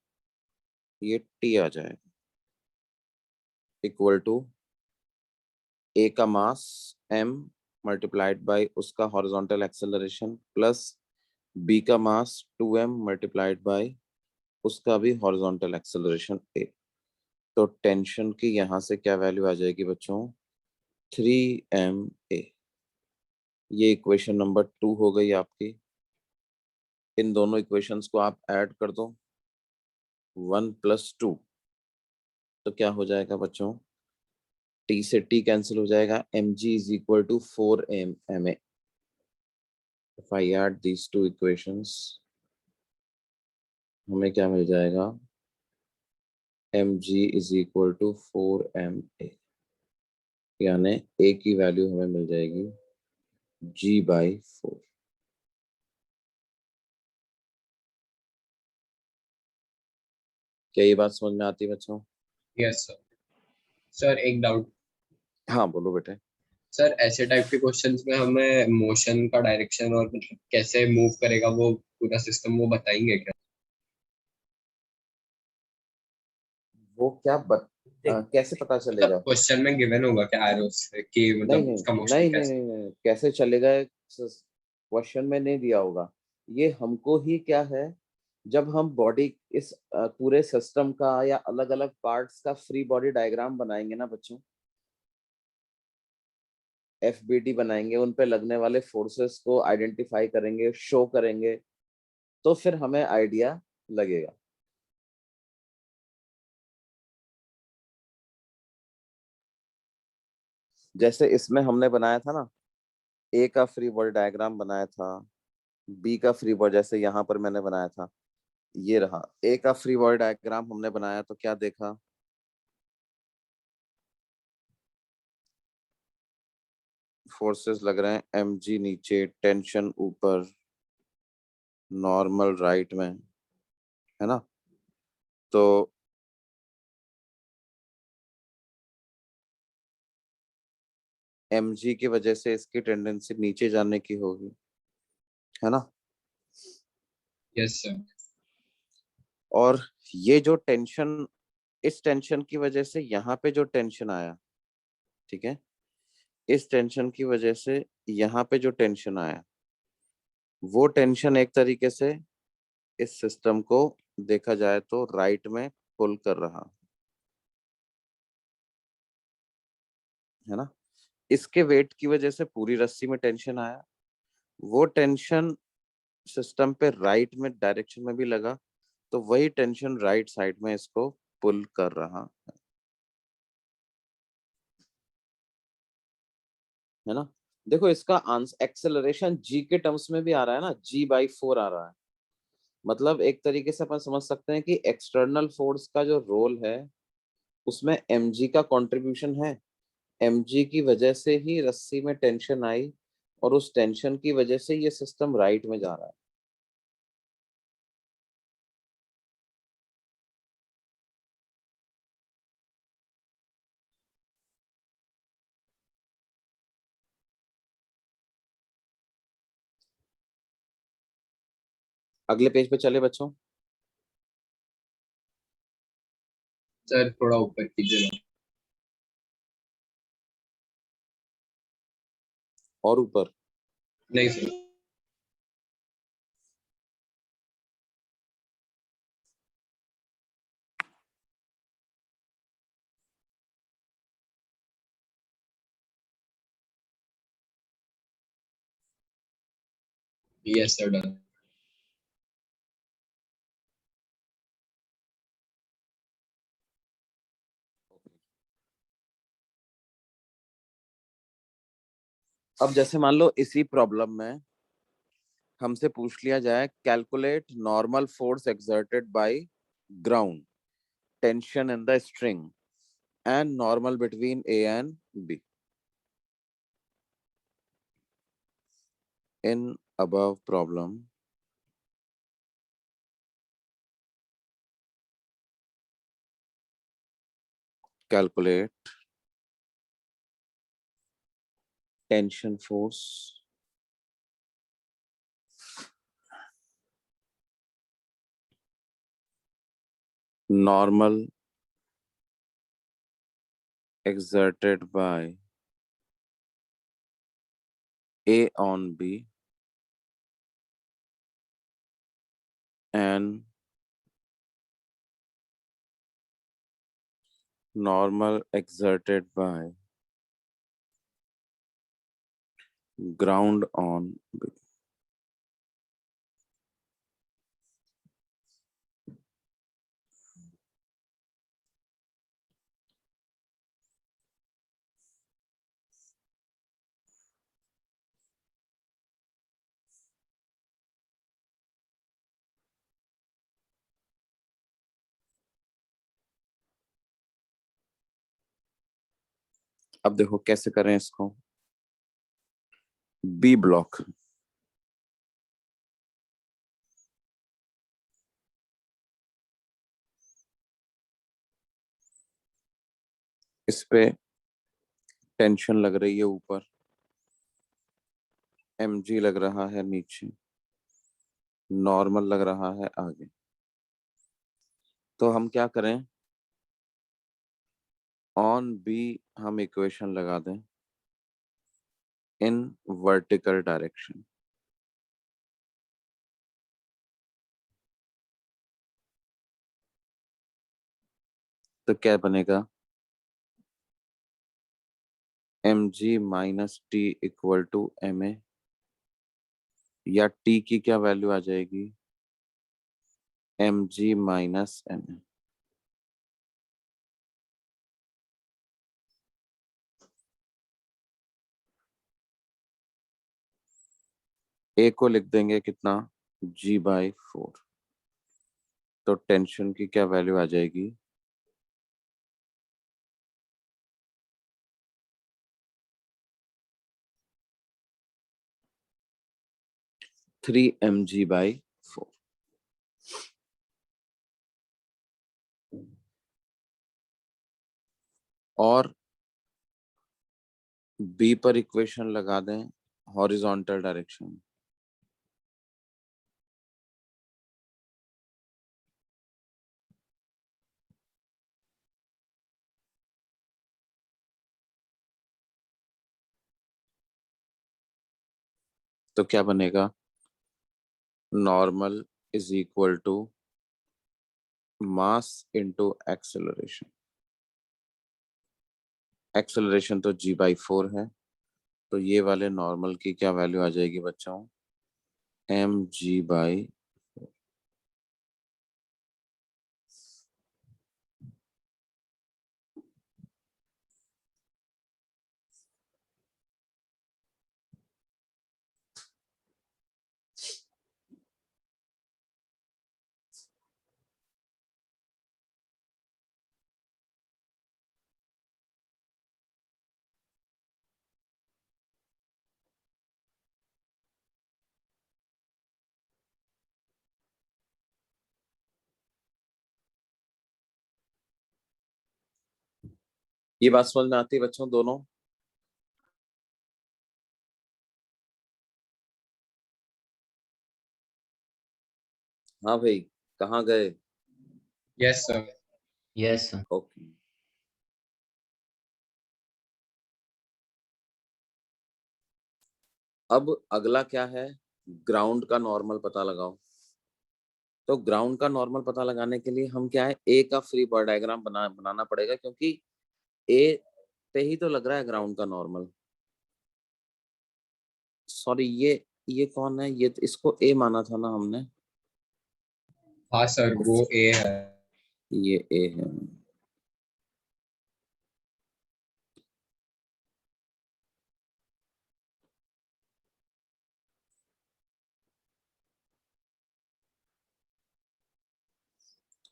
ये टी आ जाएगा इक्वल टू ए का मास m मल्टीप्लाइड बाय उसका हॉरिजॉन्टल एक्सेलरेशन प्लस बी का मास 2m मल्टीप्लाइड बाय उसका भी हॉरिजॉन्टल एक्सेलरेशन a। तो टेंशन की यहाँ से क्या वैल्यू आ जाएगी बच्चों, 3ma। ये इक्वेशन नंबर 2 हो गई आपकी। इन दोनों इक्वेशंस को आप ऐड कर दो, 1 प्लस 2, तो क्या हो जाएगा बच्चों, टी से टी कैंसिल हो जाएगा, mg is equal to 4ma। If I add these two equations हमें क्या मिल जाएगा, mg is equal to 4ma, यानी a की वैल्यू हमें मिल जाएगी g/4। क्या ये बात समझ में आती है बच्चों? yes sir. सर एक डाउट, हाँ बोलो बेटे। सर ऐसे टाइप के क्वेश्चंस में हमें मोशन का डायरेक्शन और मतलब कैसे मूव करेगा वो पूरा सिस्टम वो बताएंगे क्या? वो क्या कैसे पता मतलब चलेगा? क्वेश्चन में गिवन होगा क्या एरोस कि नहीं मतलब नहीं उसका मोशन नहीं नहीं कैसे? नहीं, नहीं। कैसे चलेगा, क्वेश्चन में नहीं दिया होगा। ये हमको ही क्या है, जब हम बॉडी इस पूरे सिस्टम का या अलग अलग पार्ट्स का फ्री बॉडी डायग्राम बनाएंगे ना बच्चों, एफबीडी बनाएंगे, उन पे लगने वाले फोर्सेस को आइडेंटिफाई करेंगे, शो करेंगे, तो फिर हमें आइडिया लगेगा। जैसे इसमें हमने बनाया था ना, ए का फ्री बॉडी डायग्राम बनाया था, बी का फ्री बॉडी जैसे यहाँ पर मैंने बनाया था, ये रहा ए का फ्री बॉडी डायग्राम हमने बनाया तो क्या देखा, फोर्सेस लग रहे हैं mg नीचे, टेंशन ऊपर, नॉर्मल राइट में, है ना। तो mg की वजह से इसकी टेंडेंसी नीचे जाने की होगी, है ना। Yes sir. और ये जो टेंशन, इस टेंशन की वजह से यहाँ पे जो टेंशन आया, ठीक है, इस टेंशन की वजह से यहाँ पे जो टेंशन आया, वो टेंशन एक तरीके से इस सिस्टम को देखा जाए तो राइट में पुल कर रहा है ना। इसके वेट की वजह से पूरी रस्सी में टेंशन आया, वो टेंशन सिस्टम पे राइट में डायरेक्शन में भी लगा, तो वही टेंशन राइट साइड में इसको पुल कर रहा है ना। देखो इसका आंसर एक्सेलरेशन जी के टर्म्स में भी आ रहा है ना, G/4 आ रहा है। मतलब एक तरीके से अपन समझ सकते हैं कि एक्सटर्नल फोर्स का जो रोल है उसमें mg का कंट्रीब्यूशन है। mg की वजह से ही रस्सी में टेंशन आई, और उस टेंशन की वजह से ये सिस्टम राइट में जा रहा है। अगले पेज पे चले बच्चों। सर थोड़ा ऊपर कीजिए ना। और ऊपर। नहीं सर। Yes sir done. अब जैसे मान लो इसी प्रॉब्लम में हमसे पूछ लिया जाए, calculate normal force exerted by ground, tension in the string and normal between A and B in above problem. Calculate tension force, normal exerted by A on B and normal exerted by ground on B. अब देखो कैसे करें इसको। B block, इस पे tension लग रही है ऊपर, mg लग रहा है नीचे, नॉर्मल लग रहा है आगे। तो हम क्या करें, ऑन बी हम इक्वेशन लगा दें इन वर्टिकल डायरेक्शन। तो क्या बनेगा, mg minus T equal to ma, या t की क्या वैल्यू आ जाएगी, mg माइनस ma। a को लिख देंगे कितना, G/4। तो टेंशन की क्या वैल्यू आ जाएगी, 3mg/4। और b पर इक्वेशन लगा दें हॉरिजॉन्टल डायरेक्शन। तो क्या बनेगा, normal is equal to mass into acceleration. Acceleration तो g/4 है, तो ये वाले नॉर्मल की क्या वैल्यू आ जाएगी बच्चों, mg/। ये बात समझ में आती है बच्चों दोनों? हाँ भाई, कहाँ गए? Yes sir. Yes sir. Okay. अब अगला क्या है, ग्राउंड का नॉर्मल पता लगाओ। तो ग्राउंड का नॉर्मल पता लगाने के लिए हम क्या है, ए का फ्री बॉडी डायग्राम बनाना पड़ेगा, क्योंकि ए पे ही तो लग रहा है ग्राउंड का नॉर्मल। सॉरी, ये कौन है, ये इसको ए माना था ना हमने। हाँ सर, वो ए है। ये ए है।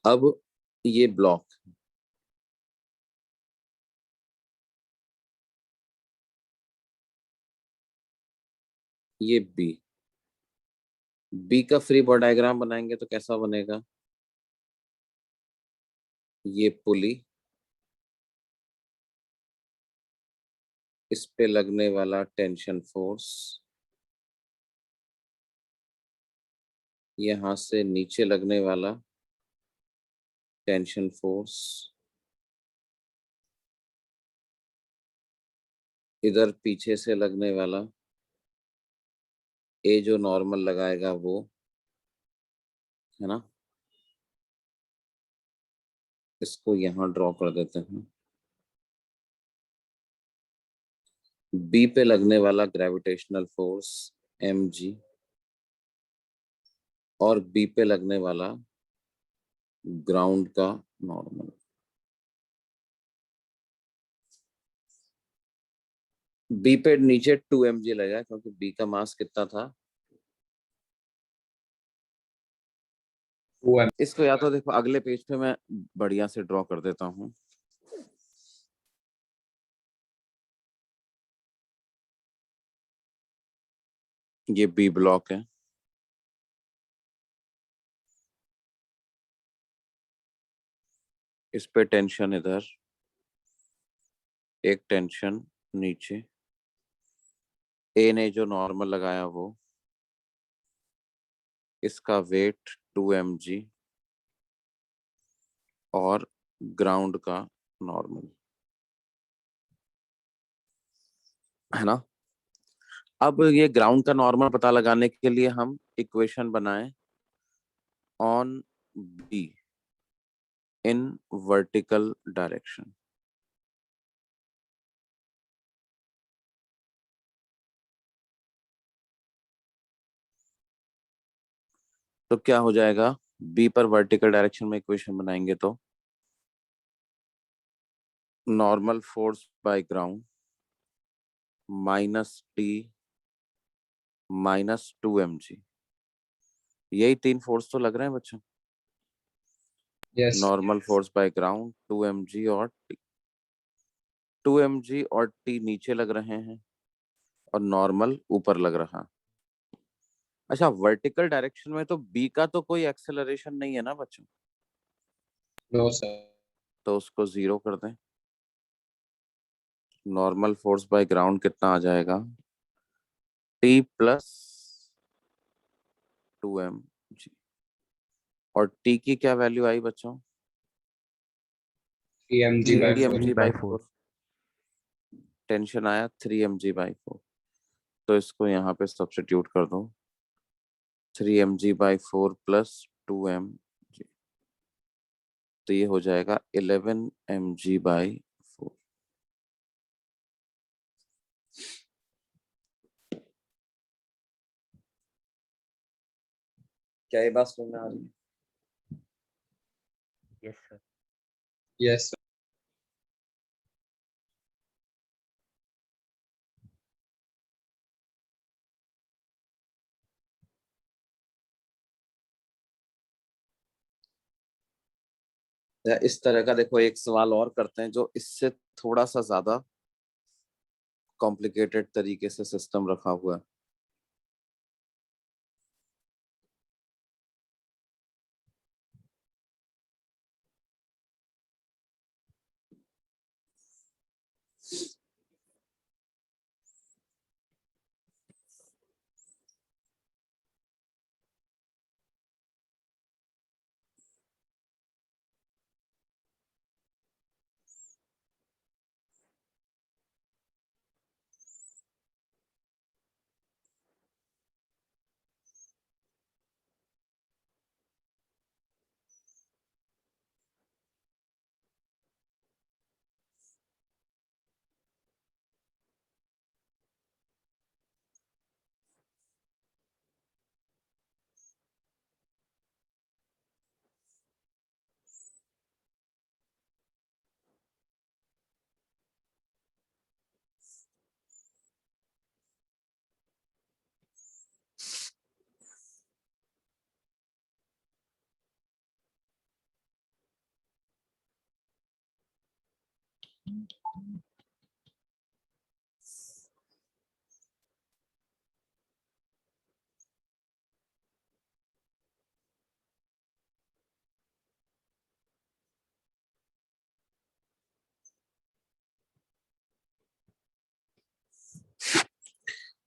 अब ये ब्लॉक, ये बी का फ्री बॉडी डायग्राम बनाएंगे तो कैसा बनेगा, ये पुली, इस पे लगने वाला टेंशन फोर्स, यहां से नीचे लगने वाला टेंशन फोर्स, इधर पीछे से लगने वाला ए जो नॉर्मल लगाएगा वो, है ना, इसको यहां ड्रॉ कर देते हैं। बी पे लगने वाला ग्रेविटेशनल फोर्स mg, और बी पे लगने वाला ग्राउंड का नॉर्मल। बी पे नीचे 2 mg लगा, क्योंकि बी का मास कितना था। वो इसको या तो देखो अगले पेज पे मैं बढ़िया से ड्रॉ कर देता हूँ। ये बी ब्लॉक है, इस पे टेंशन इधर, एक टेंशन नीचे, ए ने जो नॉर्मल लगाया वो, इसका वेट 2 mg, और ग्राउंड का नॉर्मल, है ना। अब ये ग्राउंड का नॉर्मल पता लगाने के लिए हम इक्वेशन बनाएं, on be in vertical direction. तो क्या हो जाएगा, बी पर वर्टिकल डायरेक्शन में इक्वेशन बनाएंगे तो normal force by ground -t -2 mg, यही 3 फोर्स तो लग रहे हैं बच्चों। Yes normal force by ground 2 mg और t, 2 mg और t नीचे लग रहे हैं और नॉर्मल ऊपर लग रहा। अच्छा, वर्टिकल डायरेक्शन में तो बी का तो कोई एक्सेलरेशन नहीं है ना बच्चों, नो सर। तो उसको 0 कर दें। नॉर्मल फोर्स बाय ग्राउंड कितना आ जाएगा, t + 2 mg, और t की क्या वैल्यू आई बच्चों, 3 mg/4। 3 mg/4। 4। टेंशन आया 3 mg/4। तो इसको यहाँ पे सब्स्टिट्यूट कर दो, 3 mg/4 प्लस 2 mg, तो ये हो जाएगा 11 mg/4। क्या ये बात समझ में आ रही है? Yes sir. यस या इस तरह का देखो एक सवाल और करते हैं जो इससे थोड़ा सा ज्यादा कॉम्प्लिकेटेड तरीके से सिस्टम रखा हुआ है।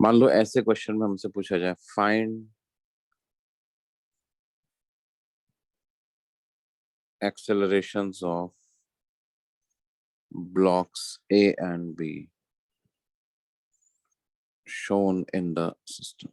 मान लो ऐसे क्वेश्चन में हमसे पूछा जाए, find accelerations of blocks A and B shown in the system.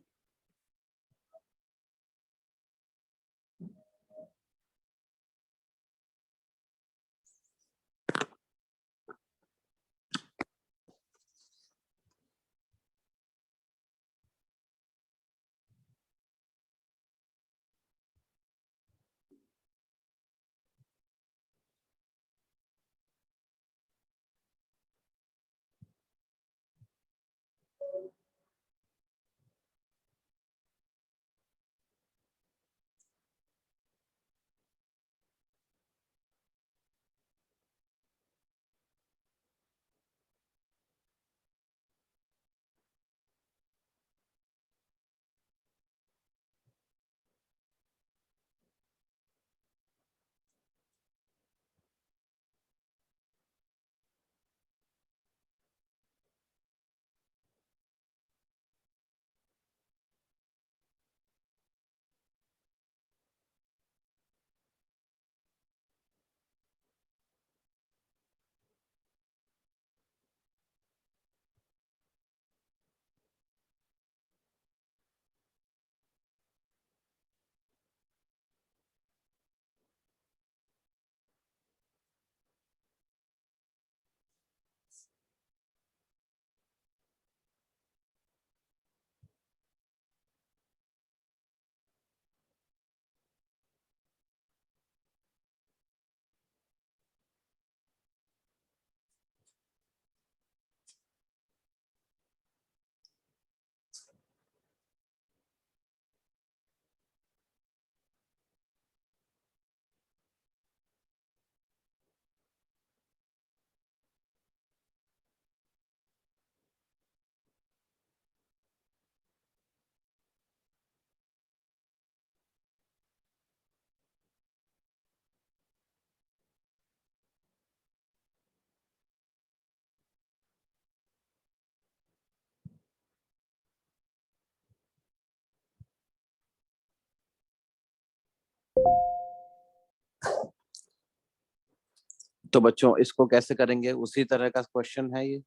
तो बच्चों इसको कैसे करेंगे, उसी तरह का क्वेश्चन है ये।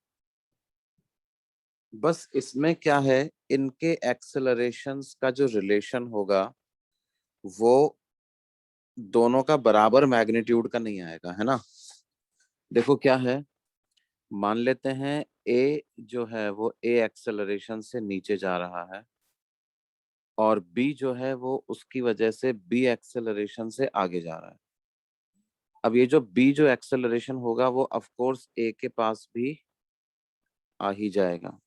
बस इसमें क्या है, इनके एक्सेलरेशंस का जो रिलेशन होगा वो दोनों का बराबर मैग्नीट्यूड का नहीं आएगा, है ना। देखो क्या है, मान लेते हैं ए जो है वो ए एक्सेलरेशन से नीचे जा रहा है और बी जो है वो उसकी वजह से बी एक्सेलरेशन से आगे जा रहा है। अब ये जो बी जो एक्सेलरेशन होगा वो ऑफ कोर्स ए के पास भी आ ही जाएगा,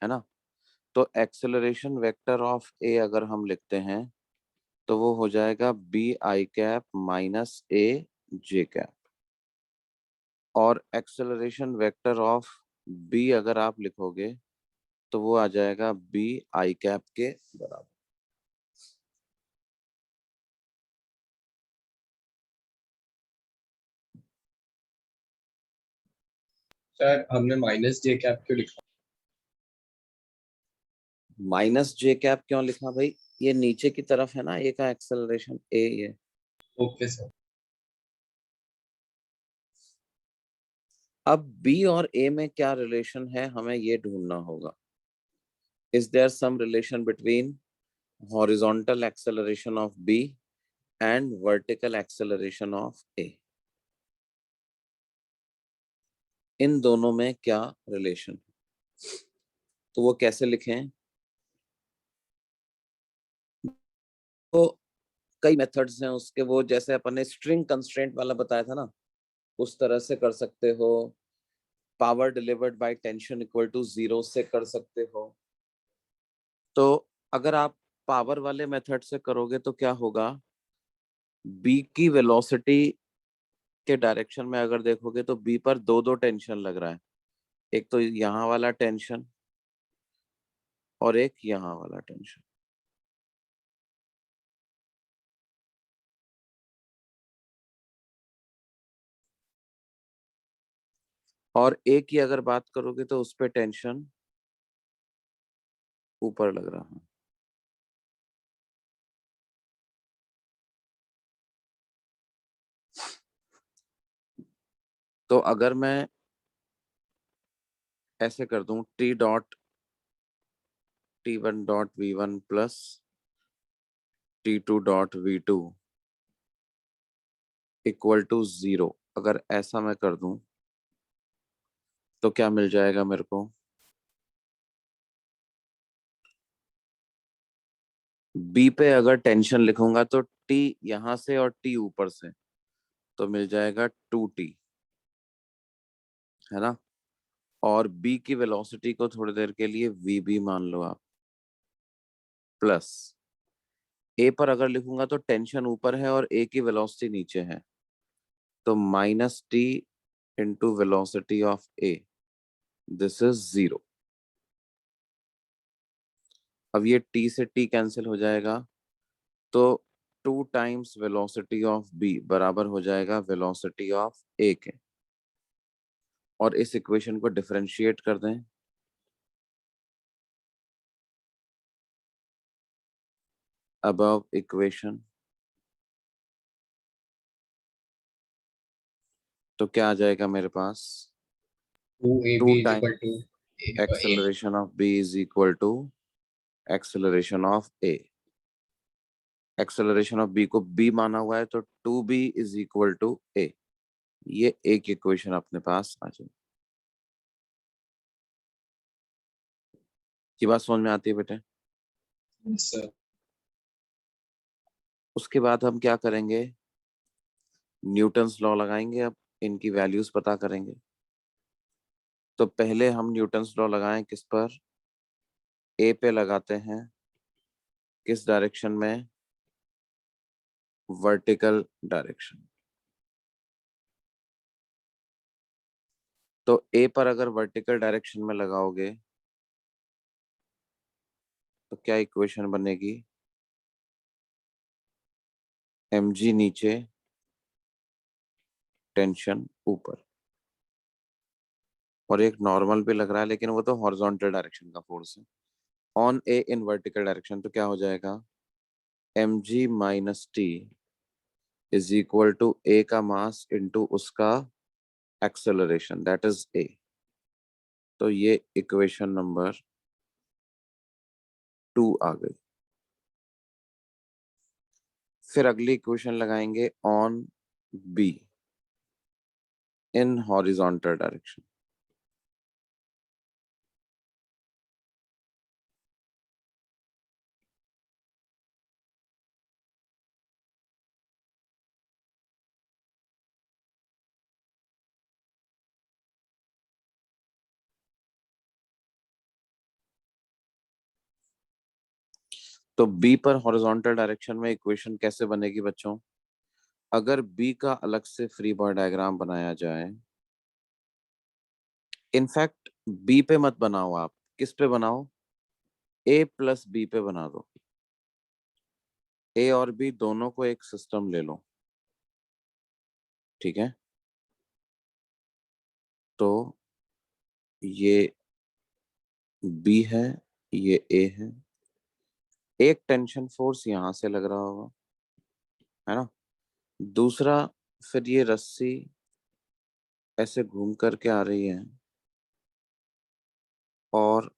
है ना। तो एक्सेलरेशन वेक्टर ऑफ ए अगर हम लिखते हैं तो वो हो जाएगा B I cap minus A J cap, और एक्सेलरेशन वेक्टर ऑफ बी अगर आप लिखोगे तो वो आ जाएगा बी आई कैप के बराबर। सर हमने माइनस जे कैप क्यों लिखा? माइनस जे कैप क्यों लिखा भाई, ये नीचे की तरफ है ना ए का एक्सेलरेशन, ए ये। Okay sir. अब बी और ए में क्या रिलेशन है हमें ये ढूंढना होगा। Is there some relation between horizontal acceleration of B and vertical acceleration of A, इन दोनों में क्या रिलेशन है, तो वो कैसे लिखें। तो कई मेथड्स हैं उसके, वो जैसे अपन ने स्ट्रिंग कंस्ट्रेंट वाला बताया था ना, उस तरह से कर सकते हो। Power delivered by tension equal to 0 से कर सकते हो। तो अगर आप पावर वाले मेथड से करोगे तो क्या होगा, बी की वेलोसिटी के डायरेक्शन में अगर देखोगे तो बी पर दो दो टेंशन लग रहा है, एक तो यहाँ वाला टेंशन और एक यहाँ वाला टेंशन। और ए की अगर बात करोगे तो उस पे टेंशन ऊपर लग रहा है। तो अगर मैं ऐसे कर दूं T dot T1 dot V1 plus T2 dot V2 equal to 0, अगर ऐसा मैं कर दूं तो क्या मिल जाएगा मेरे को। बी पे अगर टेंशन लिखूंगा तो टी यहां से और टी ऊपर से, तो मिल जाएगा 2T, है ना। और बी की वेलोसिटी को थोड़ी देर के लिए VB मान लो आप, प्लस ए पर अगर लिखूंगा तो टेंशन ऊपर है और ए की वेलोसिटी नीचे है, तो minus T into velocity of A, this is 0। अब ये टी से टी कैंसिल हो जाएगा, तो 2 टाइम्स वेलोसिटी ऑफ बी बराबर हो जाएगा वेलोसिटी ऑफ ए के। और इस इक्वेशन को डिफरेंशिएट कर दें, अबव इक्वेशन, तो क्या आ जाएगा मेरे पास, two A 2 B is time equal to A. Acceleration of B is equal to acceleration of A. Acceleration of B को बी माना हुआ है तो 2B इज इक्वल टू ए। ये एक इक्वेशन अपने पास आ जाए। की बात समझ में आती है बेटे। सर उसके बाद हम क्या करेंगे, न्यूटन्स लॉ लगाएंगे। अब इनकी वैल्यूज पता करेंगे। तो पहले हम न्यूटन्स लॉ लगाएं किस पर, ए पे लगाते हैं, किस डायरेक्शन में, वर्टिकल डायरेक्शन। तो ए पर अगर वर्टिकल डायरेक्शन में लगाओगे तो क्या इक्वेशन बनेगी, mg नीचे, टेंशन ऊपर, और एक नॉर्मल पे लग रहा है लेकिन वो तो हॉरिजॉन्टल डायरेक्शन का फोर्स है, on A in vertical direction. तो क्या हो जाएगा, mg minus T is equal to A का मास इंटू उसका एक्सेलरेशन, दैट इज ए। तो ये इक्वेशन नंबर 2 आ गई। फिर अगली इक्वेशन लगाएंगे on be in horizontal direction. तो बी पर हॉरिजॉन्टल डायरेक्शन में इक्वेशन कैसे बनेगी बच्चों? अगर बी का अलग से फ्री बॉडी डायग्राम बनाया जाए, इनफैक्ट बी पे मत बनाओ, आप किस पे बनाओ? ए प्लस बी पे बना दो। ए और बी दोनों को एक सिस्टम ले लो, ठीक है? तो ये बी है, ये ए है। एक टेंशन फोर्स यहां से लग रहा होगा, है ना? दूसरा, फिर ये रस्सी ऐसे घूम करके आ रही है और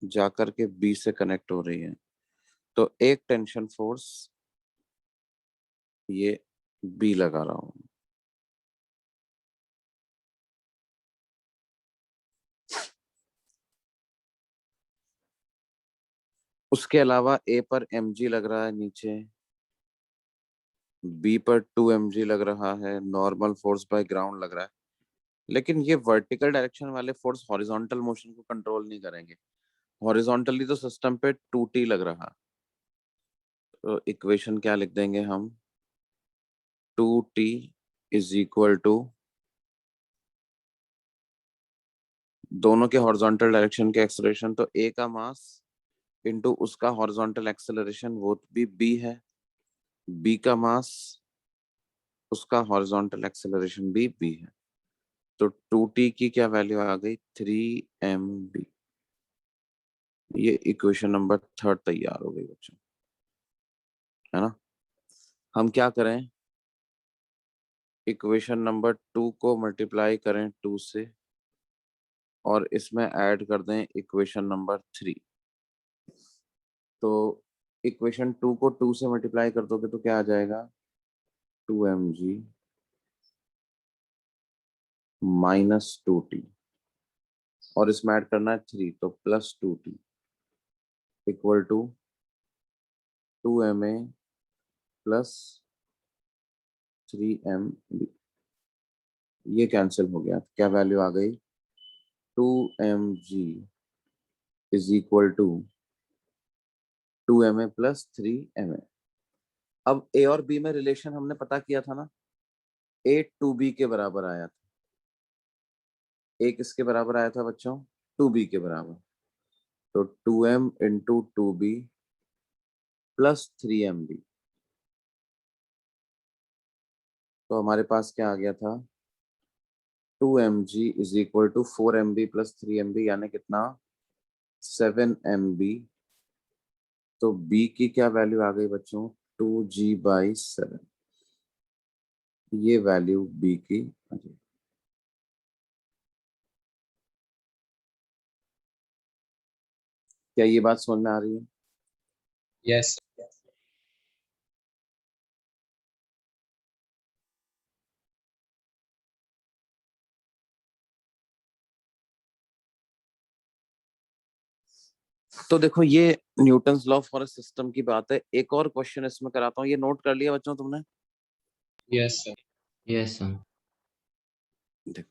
जाकर के बी से कनेक्ट हो रही है। तो एक टेंशन फोर्स ये बी लगा रहा हूं। उसके अलावा ए पर mg लग रहा है नीचे, बी पर 2 mg लग रहा है, नॉर्मल फोर्स बाय ग्राउंड लग रहा है। लेकिन ये वर्टिकल डायरेक्शन वाले फोर्स हॉरिजॉन्टल मोशन को कंट्रोल नहीं करेंगे। हॉरिजॉन्टली तो सिस्टम पे 2t लग रहा। तो इक्वेशन क्या लिख देंगे हम? 2t इज इक्वल टू दोनों के हॉरिजॉन्टल डायरेक्शन के एक्सेलरेशन, तो ए का मास इंटू उसका हॉरिजॉन्टल एक्सेलरेशन, वो भी बी है। बी का मास, उसका हॉरिजॉन्टल एक्सेलरेशन भी बी है। तो 2t की क्या वैल्यू आ गई? 3mb। ये इक्वेशन नंबर 3 तैयार हो गई बच्चों, है ना? हम क्या करें? इक्वेशन नंबर 2 को मल्टीप्लाई करें 2 से और इसमें ऐड कर दें इक्वेशन नंबर 3। तो इक्वेशन 2 को 2 से मल्टीप्लाई कर दोगे तो क्या आ जाएगा? 2mg माइनस 2t, और इसमें ऐड करना है 3, तो plus 2t equal to 2ma plus 3mb। ये कैंसिल हो गया, क्या वैल्यू आ गई? 2mg is equal to 2ma plus 3ma। अब ए और बी में रिलेशन हमने पता किया था ना, ए 2b के बराबर आया था। ए किसके बराबर आया था बच्चों? 2b के बराबर। तो 2m into 2b plus 3mb। तो हमारे पास क्या आ गया था? 2mg is equal to 4mb plus 3mb, यानी कितना? 7mb। तो b की क्या वैल्यू आ गई बच्चों? 2g/7। ये वैल्यू b की आ गई। क्या ये बात समझ में आ रही है? यस। तो देखो, ये Newton's law for a system की बात है। एक और क्वेश्चन इसमें कराता हूँ, ये नोट कर लिया बच्चों तुमने? Yes sir. Yes sir. देखो,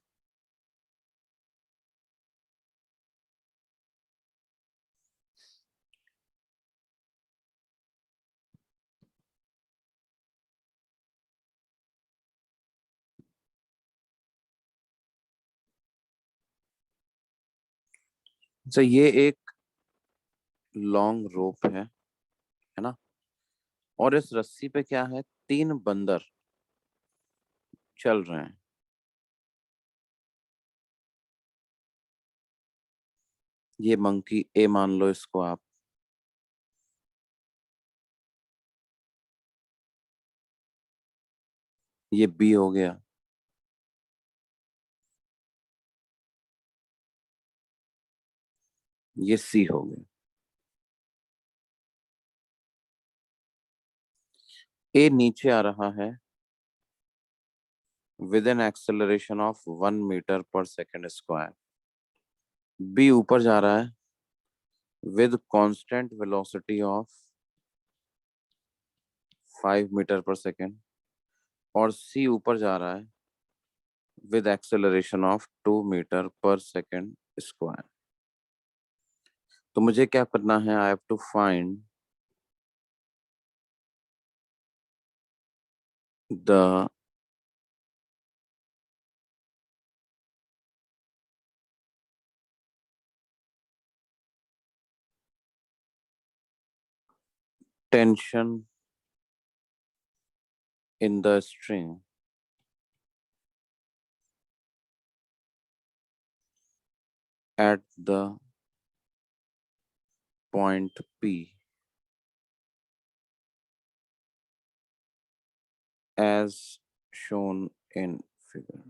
तो ये एक लॉन्ग रोप है ना? और इस रस्सी पे क्या है? 3 बंदर चल रहे हैं। ये मंकी ए मान लो इसको आप। ये बी हो गया। ये सी हो गया। ए नीचे आ रहा है with an acceleration of 1 meter पर सेकेंड स्क्वायर। बी ऊपर जा रहा है with constant velocity of 5 meter पर सेकेंड, और सी ऊपर जा रहा है विद एक्सेलरेशन ऑफ 2 मीटर पर सेकेंड स्क्वायर। तो मुझे क्या करना है, I have to find the tension in the string at the point P as shown in figure.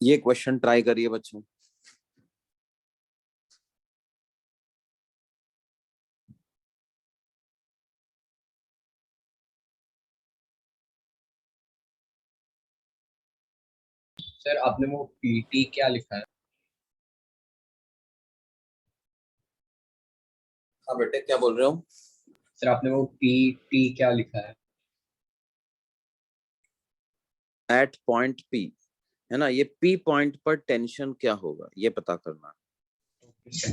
ये क्वेश्चन ट्राई करिए बच्चों। सर आपने वो पीटी क्या लिखा है? हाँ बेटे, क्या बोल रहे हो? सर आपने वो पीटी क्या लिखा है? एट पॉइंट P है ना, ये P पॉइंट पर टेंशन क्या होगा ये पता करना है।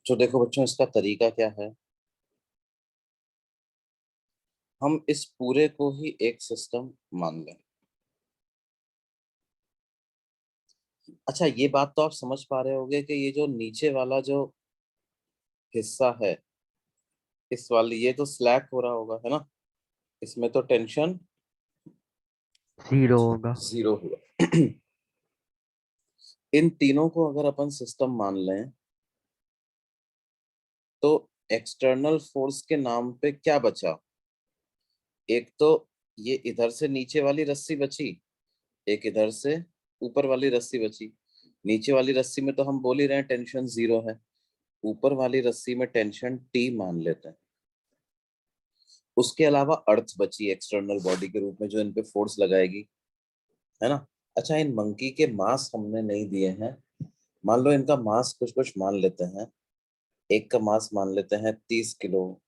तो देखो बच्चों, इसका तरीका क्या है, हम इस पूरे को ही एक सिस्टम मान लें। अच्छा, ये बात तो आप समझ पा रहे होंगे कि ये जो नीचे वाला जो हिस्सा है, इस वाली, ये तो स्लैक हो रहा होगा है ना, इसमें तो टेंशन जीरो होगा। जीरो होगा। इन तीनों को अगर अपन सिस्टम मान लें तो एक्सटर्नल फोर्स के नाम पे क्या बचा? एक तो ये इधर से नीचे वाली रस्सी बची, एक इधर से ऊपर वाली रस्सी बची। नीचे वाली रस्सी में तो हम बोल ही रहे हैं टेंशन जीरो है, ऊपर वाली रस्सी में टेंशन T मान लेते हैं। उसके अलावा अर्थ बची एक्सटर्नल बॉडी के रूप में जो इन पे फोर्स लगाएगी, है ना। अच्छा, इन मंकी के मास हमने नहीं दिए हैं। मान लो इनका मास कुछ कुछ मान लेते हैं। एक का मास मान लेते हैं 30 किलो,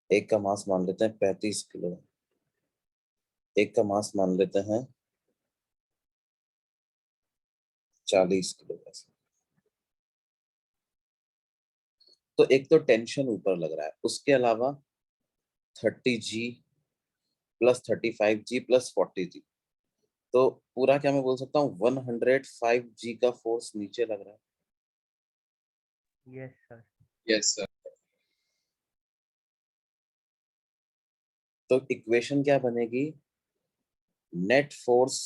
एक का मास मान लेते हैं 35 किलो, एक का मास मान लेते हैं 40 किलो ऐसे। तो एक तो टेंशन ऊपर लग रहा है, उसके अलावा 30G plus 35G plus 40G, तो पूरा क्या मैं बोल सकता हूँ 105G का फोर्स नीचे लग रहा है। Yes sir. Yes sir. तो इक्वेशन क्या बनेगी? Net force,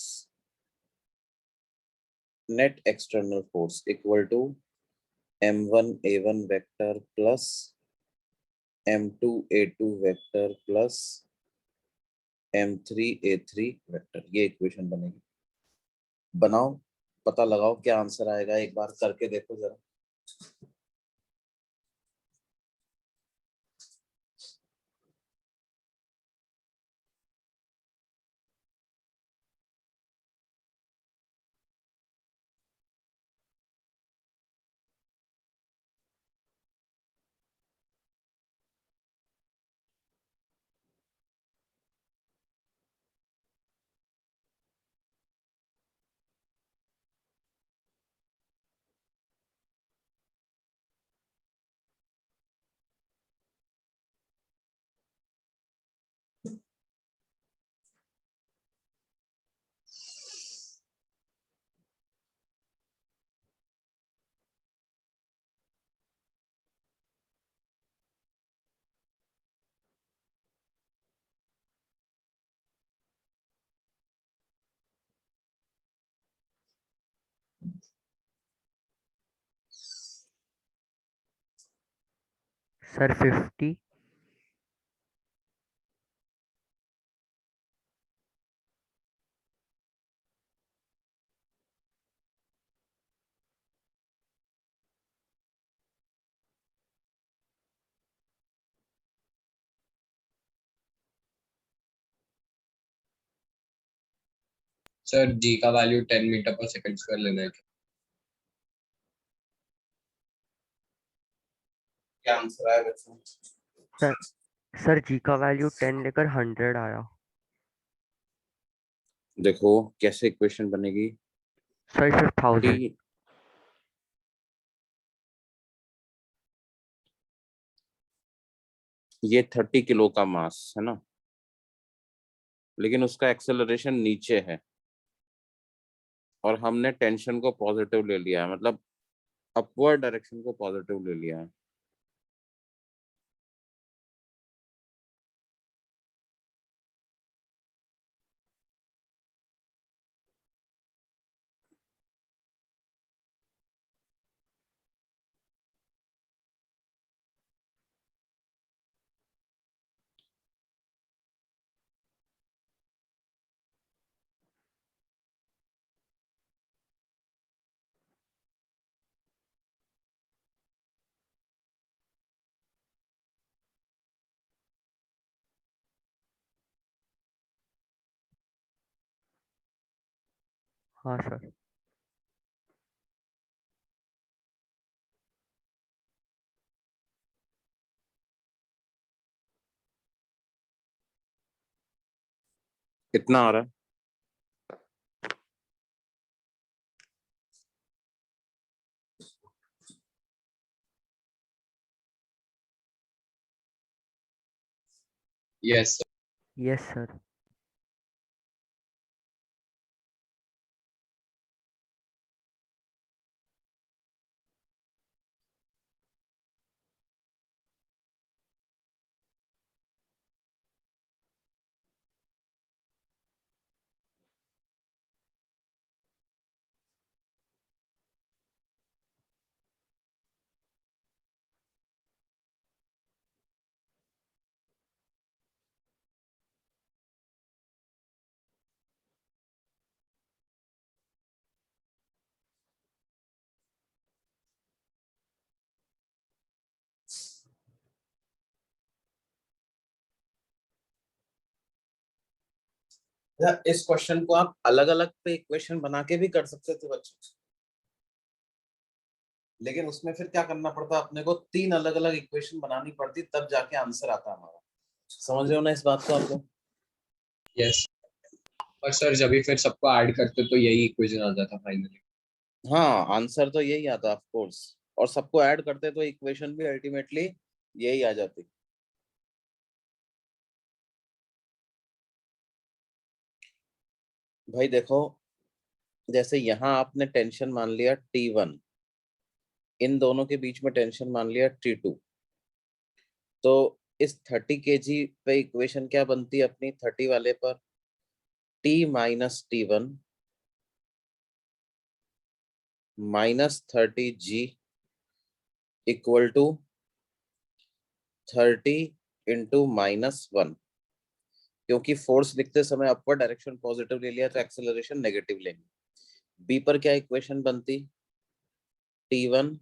net external force equal to m1 a1 vector plus m2 a2 vector plus m3 a3 vector. ये इक्वेशन बनेगी। बनाओ, पता लगाओ क्या आंसर आएगा, एक बार करके देखो जरा। सर 50। सर जी का वैल्यू 10 मीटर पर सेकंड स्क्वायर लेना है। क्या आंसर आया बच्चों? सर सर जी का वैल्यू 10 लेकर 100 आया। देखो कैसे इक्वेशन बनेगी सर सिर्फ 1000। कि ये 30 किलो का मास है ना, लेकिन उसका एक्सेलरेशन नीचे है और हमने टेंशन को पॉजिटिव ले लिया है, मतलब अपवर्ड डायरेक्शन को पॉजिटिव ले लिया है। हाँ सर। कितना आ रहा है? Yes sir. Yes sir. इस क्वेश्चन को आप अलग अलग पे इक्वेशन बना के भी कर सकते थे बच्चों, लेकिन उसमें फिर क्या करना पड़ता, अपने को 3 अलग अलग इक्वेशन बनानी पड़ती, तब जाके आंसर आता हमारा। समझ रहे हो ना इस बात को आप लोग? यस। और सर जब भी फिर सबको ऐड करते तो यही इक्वेशन आ जाता फाइनली। हाँ, आंसर तो यही आता ऑफ कोर्स, और सबको ऐड करते तो इक्वेशन भी अल्टीमेटली यही आ जाती। भाई देखो, जैसे यहाँ आपने टेंशन मान लिया T1, इन दोनों के बीच में टेंशन मान लिया T2, तो इस 30 kg पे इक्वेशन क्या बनती है अपनी 30 वाले पर? T minus T1 minus 30G equal to 30 into -1। क्योंकि फोर्स लिखते समय अपवर्ड डायरेक्शन पॉजिटिव ले लिया तो एक्सेलरेशन नेगेटिव लेंगे। बी पर क्या इक्वेशन बनती? T1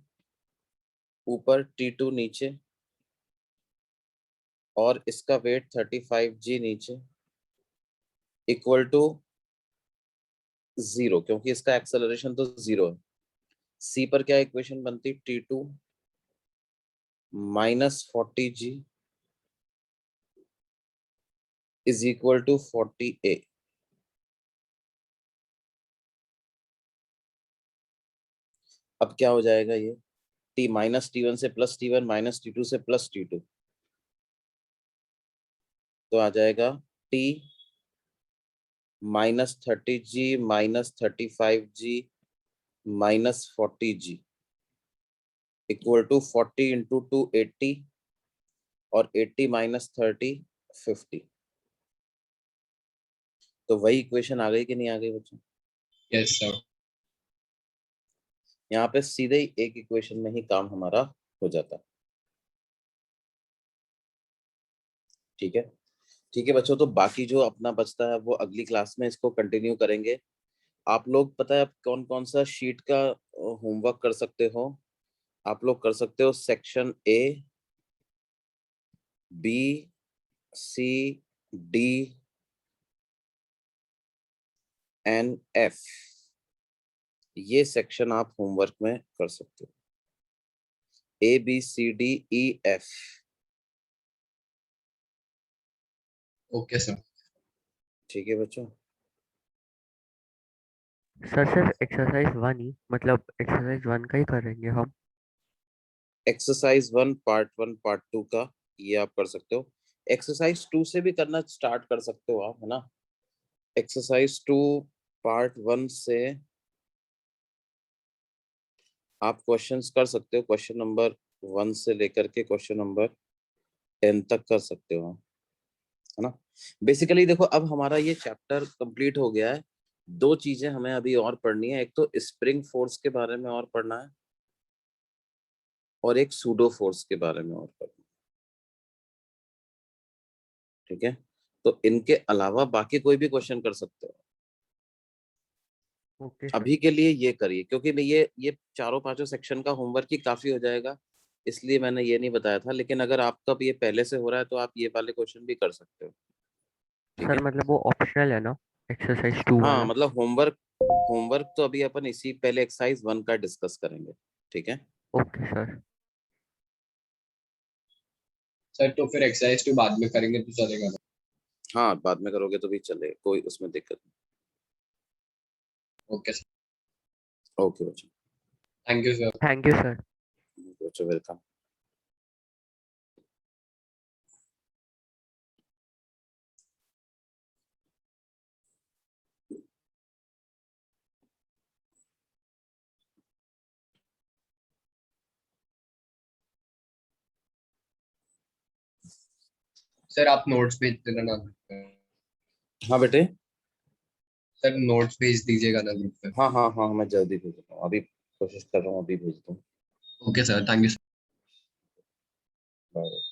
ऊपर T2 नीचे और इसका वेट 35G नीचे इक्वल टू 0, क्योंकि इसका एक्सेलरेशन तो 0 है। सी पर क्या इक्वेशन बनती? T2 -40G is equal to 40A। अब क्या हो जाएगा ये? T माइनस T1 से प्लस T1 माइनस T2 से प्लस T2, तो आ जाएगा T -30G minus 35G minus 40G equal to 40 into 2 80 और 80 माइनस 30 50। तो वही इक्वेशन आ गई कि नहीं आ गई बच्चों? Yes sir. यहाँ पे सीधे ही एक इक्वेशन में ही काम हमारा हो जाता है। ठीक है, ठीक है बच्चों, तो बाकी जो अपना बचता है वो अगली क्लास में इसको कंटिन्यू करेंगे। आप लोग पता है आप कौन कौन सा शीट का होमवर्क कर सकते हो? आप लोग कर सकते हो section A, B, C, D and F। ये सेक्शन आप होमवर्क में कर सकते हो, A B C D E F। Okay sir. ठीक है बच्चों। सर एक्सरसाइज 1 ही, मतलब एक्सरसाइज 1 का ही करेंगे हम। एक्सरसाइज 1 पार्ट 1 पार्ट 2 का ये आप कर सकते हो। एक्सरसाइज 2 से भी करना स्टार्ट कर सकते हो आप, है ना? एक्सरसाइज 2 पार्ट 1 से आप क्वेश्चंस कर सकते हो, क्वेश्चन नंबर 1 से लेकर के क्वेश्चन नंबर 10 तक कर सकते हो, है ना? बेसिकली देखो, अब हमारा ये चैप्टर कंप्लीट हो गया है। 2 चीजें हमें अभी और पढ़नी है, एक तो स्प्रिंग फोर्स के बारे में और पढ़ना है और एक सूडो फोर्स के बारे में और पढ़ना है। ठीक है, तो इनके अलावा बाकी कोई भी क्वेश्चन कर सकते हो। Okay sir. अभी के लिए ये करिए, क्योंकि मैं ये चारों पांचों सेक्शन का होमवर्क ही काफी हो जाएगा, इसलिए मैंने ये नहीं बताया था। लेकिन अगर आपका भी ये पहले से हो रहा है तो आप ये वाले क्वेश्चन भी कर सकते हो। ठीक सर है, मतलब वो ऑप्शनल है ना, एक्सरसाइज 2 हाँ वाला? मतलब होमवर्क, होमवर्क तो अभी अपन इसी पहले एक्सरसाइज 1 का डिस्कस करेंगे। ठीक है, ओके सर। सर तो फिर एक्सरसाइज 2 बाद में करेंगे तो चलेगा ना? हाँ बाद में करोगे तो भी चले, कोई उसमें दिक्कत ओके सर। नहीं। ओके बच्चों, thank you sir. Thank you sir. बच्चों वेलकम। सर आप नोट्स भेज देना ना ग्रुप पे। हाँ बेटे, सर नोट्स भेज दीजिएगा ना ग्रुप पे। हाँ हाँ हाँ, मैं जल्दी भेज देता हूँ, अभी कोशिश कर रहा हूँ, अभी भेज दूँ। Okay sir, thank you. Bye.